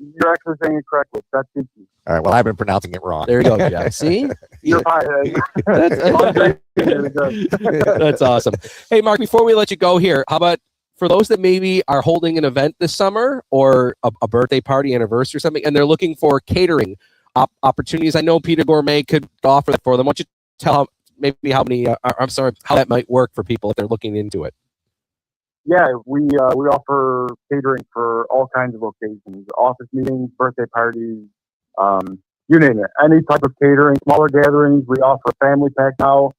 Speaker 6: You're actually saying it correctly. That's it.
Speaker 2: All right. Well, I've been pronouncing it wrong.
Speaker 1: There you go, Jack. See?
Speaker 6: You're fine.
Speaker 1: That's awesome. Hey, Mark, before we let you go here, how about for those that maybe are holding an event this summer or a birthday party, anniversary or something, and they're looking for catering opportunities? I know Peter Gourmet could offer that for them. Why don't you tell how that might work for people if they're looking into it?
Speaker 6: Yeah, we offer catering for all kinds of occasions, office meetings, birthday parties, you name it. Any type of catering, smaller gatherings. We offer a family pack now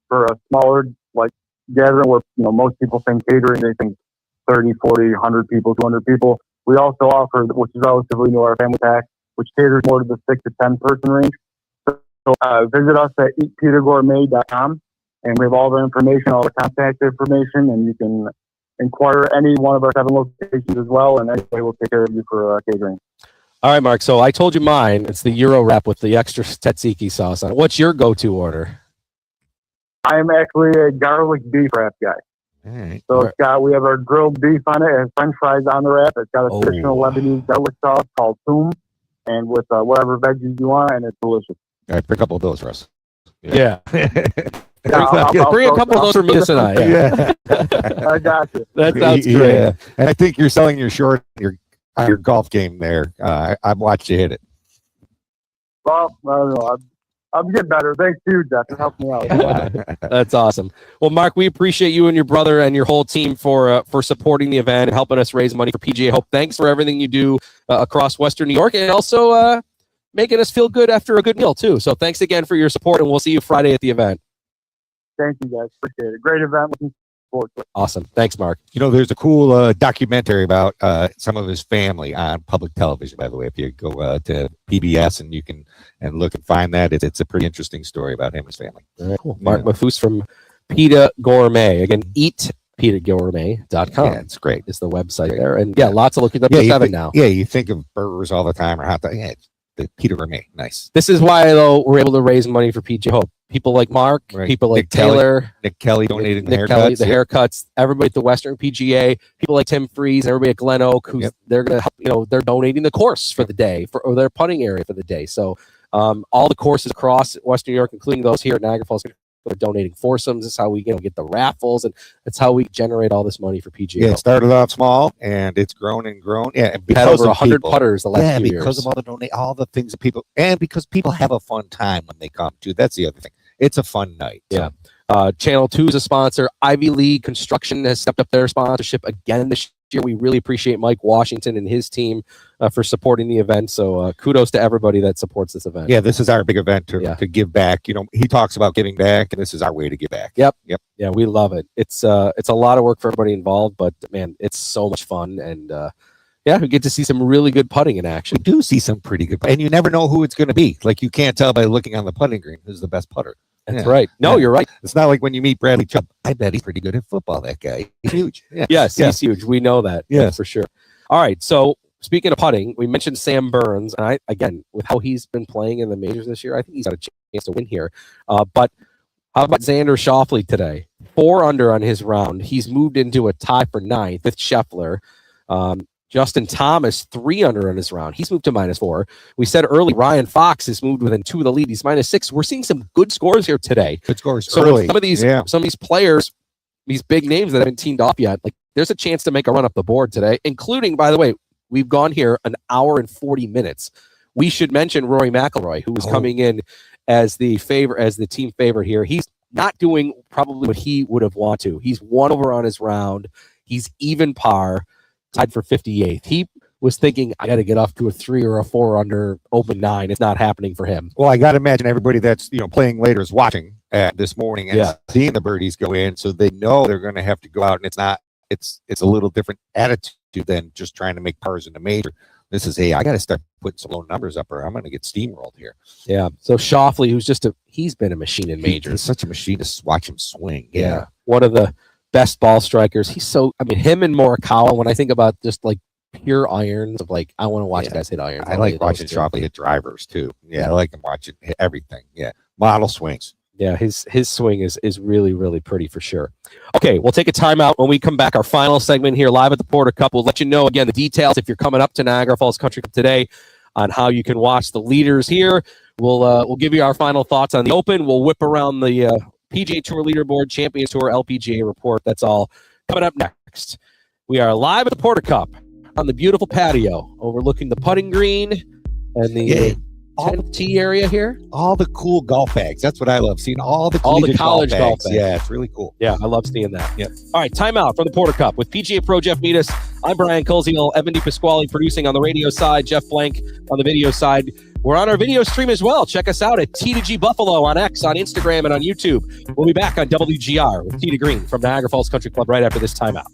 Speaker 6: for a smaller gathering where most people think catering, they think 30, 40, 100 people, 200 people. We also offer, which is relatively new, our family pack, which caters more to the 6 to 10 person range. So visit us at eatpetergourmet.com, and we have all the information, all the contact information, and you can inquire any one of our 7 locations as well, and anybody will take care of you for catering.
Speaker 1: All right, Mark. So I told you mine. It's the Euro wrap with the extra tzatziki sauce on it. What's your go-to order?
Speaker 6: I'm actually a garlic beef wrap guy.
Speaker 2: All right.
Speaker 6: So we have our grilled beef on it. It has French fries on the wrap. It's got a traditional Lebanese garlic sauce called toum, and with whatever veggies you want, and it's delicious.
Speaker 2: All right, bring a couple of those for us.
Speaker 1: Yeah.
Speaker 6: I'll
Speaker 1: Bring a couple of those for me tonight.
Speaker 2: Yeah.
Speaker 6: I got you.
Speaker 1: That sounds great.
Speaker 2: Yeah. And I think you're selling your short your golf game there. I've watched you hit it.
Speaker 6: Well, I don't know. I'm getting better. Thanks to you, Jeff. It helped me out.
Speaker 1: That's awesome. Well, Mark, we appreciate you and your brother and your whole team for supporting the event and helping us raise money for PGA Hope. Thanks for everything you do across Western New York, and also making us feel good after a good meal too. So thanks again for your support, and we'll see you Friday at the event.
Speaker 6: Thank you, guys. Appreciate it. Great event. Looking forward to it.
Speaker 1: Awesome. Thanks, Mark.
Speaker 2: There's a cool documentary about some of his family on public television, by the way. If you go to PBS and you can look and find that, it's a pretty interesting story about him and his family.
Speaker 1: All right, cool. Mark Mafous from Tee2 Gourmet. Again, eatpetergourmet.com.
Speaker 2: Yeah, it's great.
Speaker 1: It's the website there. And lots of looking up to 7 now.
Speaker 2: Yeah, you think of burgers all the time or hot dog. Yeah, the Tee2 Gourmet. Nice.
Speaker 1: This is why, though, we're able to raise money for PGA Hope. People like Mark, people like Taylor,
Speaker 2: Nick Kelly donated
Speaker 1: the haircuts, everybody at the Western PGA, people like Tim Freeze, everybody at Glen Oak, who's they're gonna help, they're donating the course for the day or their putting area for the day. So all the courses across Western New York, including those here at Niagara Falls, they're donating foursomes. That's how we get the raffles, and that's how we generate all this money for PGA.
Speaker 2: Yeah, it started off small and it's grown and grown. Yeah, and
Speaker 1: had over 100 putters the last few years.
Speaker 2: Because of all the things that people, and because people have a fun time when they come too. That's the other thing. It's a fun night.
Speaker 1: Yeah. Channel 2 is a sponsor. Ivy League Construction has stepped up their sponsorship again this year. We really appreciate Mike Washington and his team for supporting the event. So kudos to everybody that supports this event.
Speaker 2: Yeah, this is our big event to give back. He talks about giving back, and this is our way to give back.
Speaker 1: Yep. Yeah, we love it. It's a lot of work for everybody involved, but man, it's so much fun. And we get to see some really good putting in action.
Speaker 2: We do see some pretty good, and you never know who it's going to be. Like, you can't tell by looking on the putting green who's the best putter.
Speaker 1: That's right. No, you're right.
Speaker 2: It's not like when you meet Bradley Chubb. I bet he's pretty good at football, that guy. He's huge. Yeah.
Speaker 1: Yes, he's huge. We know that. Yeah, for sure. All right. So speaking of putting, we mentioned Sam Burns. And again, with how he's been playing in the majors this year, I think he's got a chance to win here. But How about Xander Schauffele today? 4 under on his round. He's moved into a tie for 9th with Scheffler. Justin Thomas, 3 under on his round. He's moved to -4. We said early, Ryan Fox has moved within 2 of the lead. He's -6. We're seeing some good scores here today.
Speaker 2: Good scores
Speaker 1: So
Speaker 2: early.
Speaker 1: some of these players, these big names that haven't teamed off yet, like there's a chance to make a run up the board today, including, by the way, we've gone here an hour and 40 minutes. We should mention Rory McIlroy, who is coming in as the team favorite here. He's not doing probably what he would have wanted to. He's 1 over on his round. He's even par, tied for 58th. He was thinking, I got to get off to a 3 or a 4 under open 9. It's not happening for him.
Speaker 2: Well, I got to imagine everybody that's playing later is watching this morning and seeing the birdies go in, so they know they're going to have to go out, and it's a little different attitude than just trying to make pars in the major. This is, hey, I got to start putting some low numbers up, or I'm going to get steamrolled here.
Speaker 1: Yeah. So Schauffele, who's he's been a machine in majors.
Speaker 2: He's such a machine to watch him swing.
Speaker 1: Yeah. One of the best ball strikers. Him and Morikawa, when I think about just like pure irons of like, I want to watch guys hit irons.
Speaker 2: I like watching Schauffele hit drivers too. Yeah, I like him watching hit everything. Yeah. Model swings.
Speaker 1: Yeah, his swing is really, really pretty for sure. Okay, we'll take a timeout. When we come back, our final segment here live at the Porter Cup. We'll let you know, again, the details if you're coming up to Niagara Falls Country Club today on how you can watch the leaders here. We'll give you our final thoughts on the Open. We'll whip around the PGA Tour leaderboard, Champions Tour, LPGA report. That's all coming up next. We are live at the Porter Cup on the beautiful patio overlooking the putting green and the 10th tee area here.
Speaker 2: All the cool golf bags. That's what I love, seeing all the
Speaker 1: college golf bags.
Speaker 2: Yeah, it's really cool.
Speaker 1: Yeah, I love seeing that. Yeah. All right, timeout from the Porter Cup with PGA Pro Jeff Meadus. I'm Brian Colziel, Evan DePasquale producing on the radio side, Jeff Blank on the video side. We're on our video stream as well. Check us out at Tee2G Buffalo on X, on Instagram, and on YouTube. We'll be back on WGR with Tee2Green from Niagara Falls Country Club right after this timeout.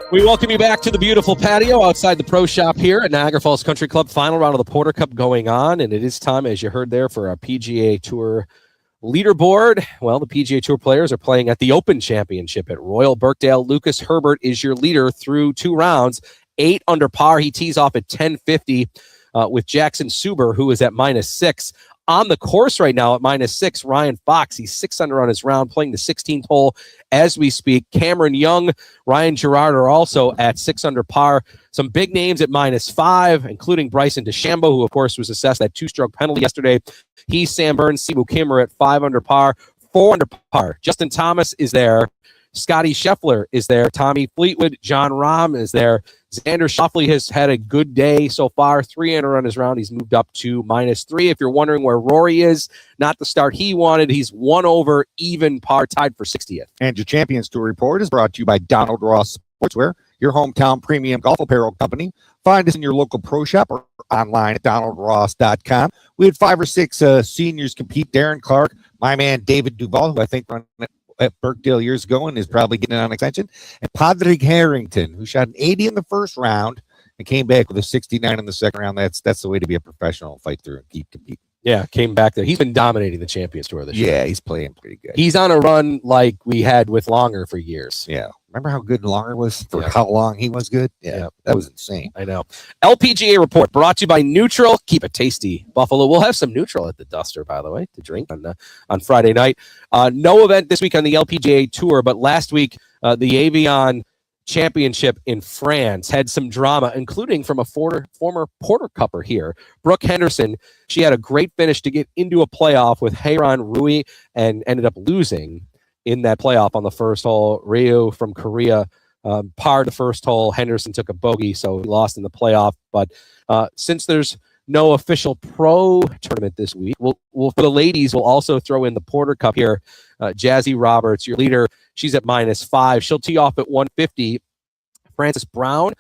Speaker 1: We welcome you back to the beautiful patio outside the pro shop here at Niagara Falls Country Club. Final round of the Porter Cup going on, and it is time, as you heard there, for our PGA Tour leaderboard. Well, the PGA Tour players are playing at the Open Championship at Royal Birkdale. Lucas Herbert is your leader through 2 rounds, 8 under par. He tees off at 1050 with Jackson Suber, who is at -6. On the course right now at -6, Ryan Fox. He's 6 under on his round, playing the 16th hole as we speak. Cameron Young, Ryan Gerard are also at 6 under par. Some big names at -5, including Bryson DeChambeau, who, of course, was assessed that 2-stroke penalty yesterday. He's Sam Burns, Siwoo Kim are at 5 under par, 4 under par. Justin Thomas is there. Scotty Scheffler is there. Tommy Fleetwood, John Rahm is there. Xander Schauffele has had a good day so far. 3 under on his round. He's moved up to -3. If you're wondering where Rory is, not the start he wanted. He's 1 over, even par, tied for 60th.
Speaker 2: And your Champions Tour report is brought to you by Donald Ross Sportswear, your hometown premium golf apparel company. Find us in your local pro shop or online at donaldross.com. We had 5 or 6 seniors compete. Darren Clark, my man David Duval, who I think run at Birkdale years ago and is probably getting on extension, and Padraig Harrington, who shot an 80 in the first round and came back with a 69 in the second round. That's the way to be a professional, fight through and keep competing.
Speaker 1: Yeah, came back there. He's been dominating the Champions Tour this year.
Speaker 2: Yeah, he's playing pretty good.
Speaker 1: He's on a run like we had with Longer for years.
Speaker 2: Yeah. Remember how good Longer was for how long he was good? Yeah, that was insane.
Speaker 1: I know. LPGA report brought to you by NUTRL. Keep it tasty, Buffalo. We'll have some NUTRL at the Duster, by the way, to drink on Friday night. No event this week on the LPGA Tour, but last week the Avion Championship in France had some drama, including from a former Porter Cupper here, Brooke Henderson. She had a great finish to get into a playoff with Hyeran Rui and ended up losing in that playoff on the first hole. Ryu from Korea parred the first hole. Henderson took a bogey, so he lost in the playoff. But since there's no official pro tournament this week, we'll for the ladies, we'll also throw in the Porter Cup here. Jazzy Roberts, your leader, she's at -5. She'll tee off at 150. Frances Brown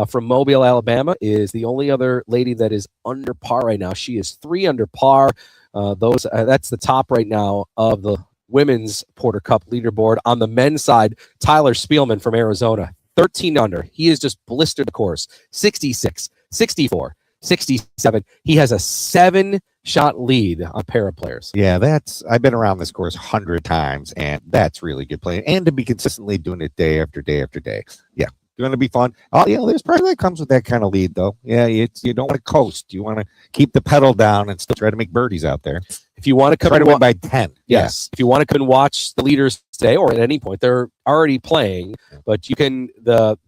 Speaker 1: from Mobile, Alabama, is the only other lady that is under par right now. She is 3 under par. That's the top right now of the women's Porter Cup leaderboard. On the men's side, Tyler Spielman from Arizona, 13 under. He has just blistered the course. 66, 64, 67. He has a 7-shot lead on para players.
Speaker 2: Yeah, I've been around this course 100 times, and that's really good play. And to be consistently doing it day after day after day. Yeah, going to be fun. Oh, yeah, there's pressure that comes with that kind of lead, though. Yeah, you don't want to coast. You want to keep the pedal down and still try to make birdies out there.
Speaker 1: If you want to come
Speaker 2: try to win by 10.
Speaker 1: Yes. If you want to come and watch the leaders today or at any point, they're already playing, but you can, the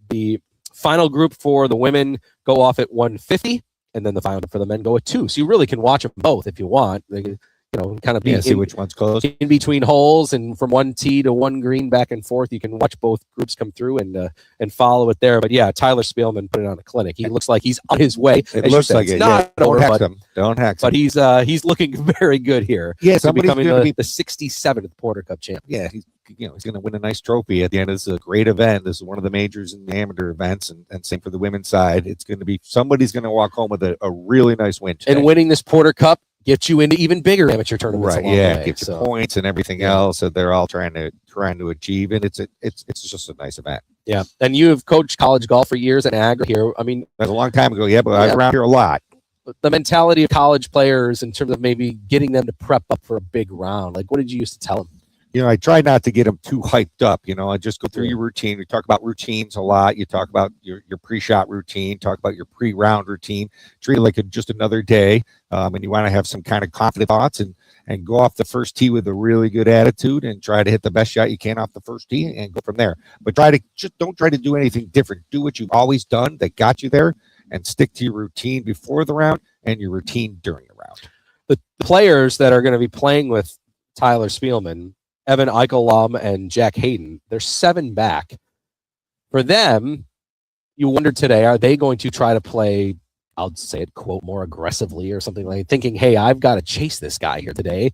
Speaker 1: final group for the women go off at 150, and then the final for the men go at 2. So you really can watch them both if you want. They, kind of be
Speaker 2: see which one's close
Speaker 1: in between holes, and from one tee to one green back and forth. You can watch both groups come through and follow it there. But yeah, Tyler Spielman put it on a clinic. He looks like he's on his way.
Speaker 2: It looks like
Speaker 1: it's
Speaker 2: it.
Speaker 1: Not
Speaker 2: Don't
Speaker 1: over,
Speaker 2: hex him. Don't hex him.
Speaker 1: But he's looking very good here.
Speaker 2: Yeah,
Speaker 1: somebody's becoming the 67th Porter Cup champ.
Speaker 2: Yeah, he's going to win a nice trophy at the end. This is a great event. This is one of the majors in the amateur events, and same for the women's side. It's going to be somebody's going to walk home with a really nice win today.
Speaker 1: And winning this Porter Cup gets you into even bigger amateur tournaments.
Speaker 2: Right? Yeah, gets you points and everything else that they're all trying to achieve, and it's just a nice event.
Speaker 1: Yeah, and you have coached college golf for years in Niagara here. I mean,
Speaker 2: that's a long time ago. Yeah, but I was around here a lot.
Speaker 1: The mentality of college players in terms of maybe getting them to prep up for a big round. Like, what did you used to tell them?
Speaker 2: I try not to get them too hyped up. I just go through your routine. We talk about routines a lot. You talk about your pre-shot routine, talk about your pre-round routine, treat it like just another day. And you want to have some kind of confident thoughts and and go off the first tee with a really good attitude and try to hit the best shot you can off the first tee and go from there. But don't try to do anything different. Do what you've always done that got you there, and stick to your routine before the round and your routine during the round.
Speaker 1: The players that are going to be playing with Tyler Spielman, Evan Eichelbaum, and Jack Hayden, they're 7 back. For them, you wonder today, are they going to try to play, I'll say it, quote, more aggressively or something like thinking, hey, I've got to chase this guy here today.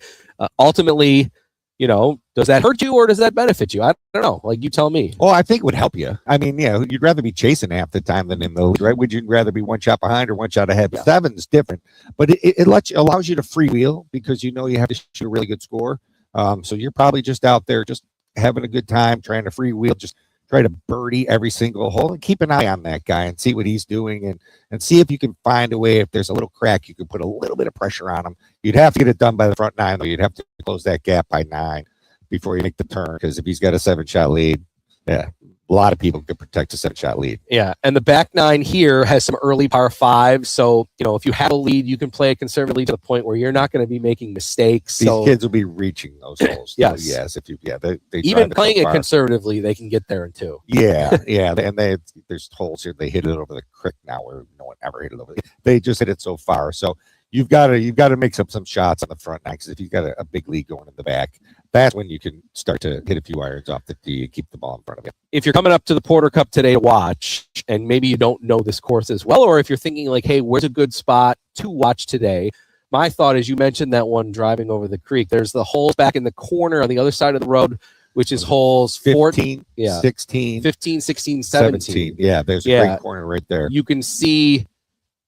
Speaker 1: Ultimately, does that hurt you or does that benefit you? I don't know. Like, you tell me.
Speaker 2: Well, I think it would help you. I mean, yeah, you'd rather be chasing half the time than in the lead, right? Would you rather be 1 shot behind or 1 shot ahead? Yeah. 7's different, but it allows you to freewheel because you have to shoot a really good score. So you're probably just out there just having a good time, trying to freewheel, just try to birdie every single hole and keep an eye on that guy and see what he's doing and see if you can find a way. If there's a little crack, you can put a little bit of pressure on him. You'd have to get it done by the front 9, though. You'd have to close that gap by 9 before you make the turn, because if he's got a 7-shot lead, yeah, a lot of people could protect a 7-shot lead.
Speaker 1: Yeah, and the back 9 here has some early par 5s. So, if you have a lead, you can play it conservatively to the point where you're not going to be making mistakes.
Speaker 2: These kids will be reaching those holes.
Speaker 1: Yes.
Speaker 2: So yes. If you, they
Speaker 1: even playing it conservatively, they can get there in 2.
Speaker 2: Yeah. And there's holes here. They hit it over the creek now where no one ever hit it over. They just hit it so far. So you've got to make some shots on the front 9, because if you've got a big lead going in the back, that's when you can start to hit a few irons off the tee and keep the ball in front of you.
Speaker 1: If you're coming up to the Porter Cup today to watch, and maybe you don't know this course as well, or if you're thinking like, hey, where's a good spot to watch today? My thought is, you mentioned that one driving over the creek. There's the holes back in the corner on the other side of the road, which is holes
Speaker 2: 15, 16,
Speaker 1: 15, 16, 17.
Speaker 2: Yeah, there's a great corner right there.
Speaker 1: You can see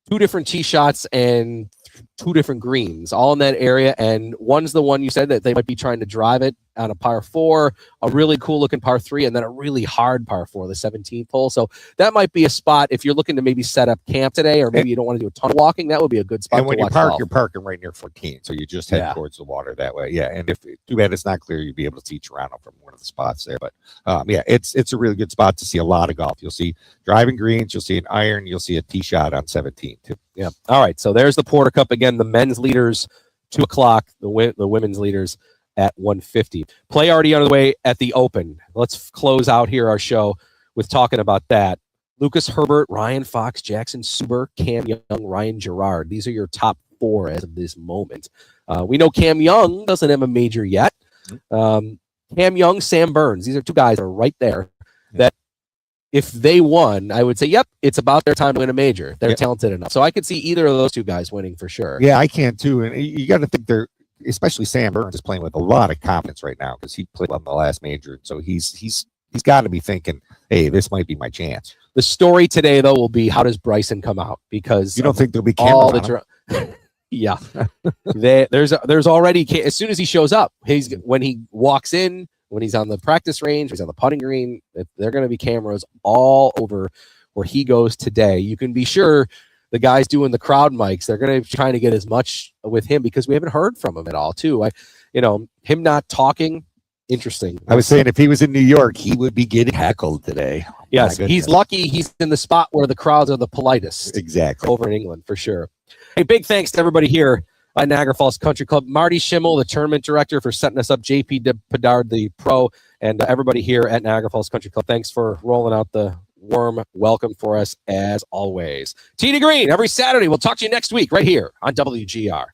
Speaker 1: 2 different tee shots and 2 different greens all in that area, and one's the one you said that they might be trying to drive it on a par 4, a really cool looking par 3, and then a really hard par 4, the 17th hole. So that might be a spot if you're looking to maybe set up camp today, or maybe you don't want to do a ton of walking. That would be a good spot.
Speaker 2: And when
Speaker 1: to
Speaker 2: you
Speaker 1: watch
Speaker 2: park,
Speaker 1: golf.
Speaker 2: you're parking right near 14, so you just head towards the water that way. Yeah, and if too bad it's not clear, you'd be able to see Toronto from one of the spots there. But it's a really good spot to see a lot of golf. You'll see driving greens, you'll see an iron, you'll see a tee shot on 17 too.
Speaker 1: Yeah. All right. So there's the Porter Cup again. The men's leaders 2 o'clock. The women's leaders at 1:50. Play already on the way at the Open. Let's close out here our show with talking about that. Lucas Herbert, Ryan Fox, Jackson Suber, Cam Young, Ryan Gerard. These are your top 4 as of this moment. We know Cam Young doesn't have a major yet. Cam Young, Sam Burns. These are 2 guys that are right there that if they won, I would say, yep, it's about their time to win a major. They're talented enough. So I could see either of those 2 guys winning for sure.
Speaker 2: Yeah, I can too. And you got to think especially Sam Burns is playing with a lot of confidence right now because he played on the last major. So he's got to be thinking, hey, this might be my chance.
Speaker 1: The story today, though, will be how does Bryson come out? Because
Speaker 2: you don't think there'll be cameras on him?
Speaker 1: Yeah. There's already, as soon as he shows up, when he walks in, when he's on the practice range, he's on the putting green, there are going to be cameras all over where he goes today. You can be sure the guys doing the crowd mics, they're going to be trying to get as much with him because we haven't heard from him at all, too. Him not talking, interesting.
Speaker 2: I was saying if he was in New York, he would be getting heckled today.
Speaker 1: Yes, he's lucky he's in the spot where the crowds are the politest.
Speaker 2: Exactly.
Speaker 1: Over in England, for sure. Hey, big thanks to everybody here at Niagara Falls Country Club. Marty Schimmel, the tournament director, for setting us up. JP Bedard, the pro, and everybody here at Niagara Falls Country Club. Thanks for rolling out the warm welcome for us as always. Tee2Green every Saturday. We'll talk to you next week right here on WGR.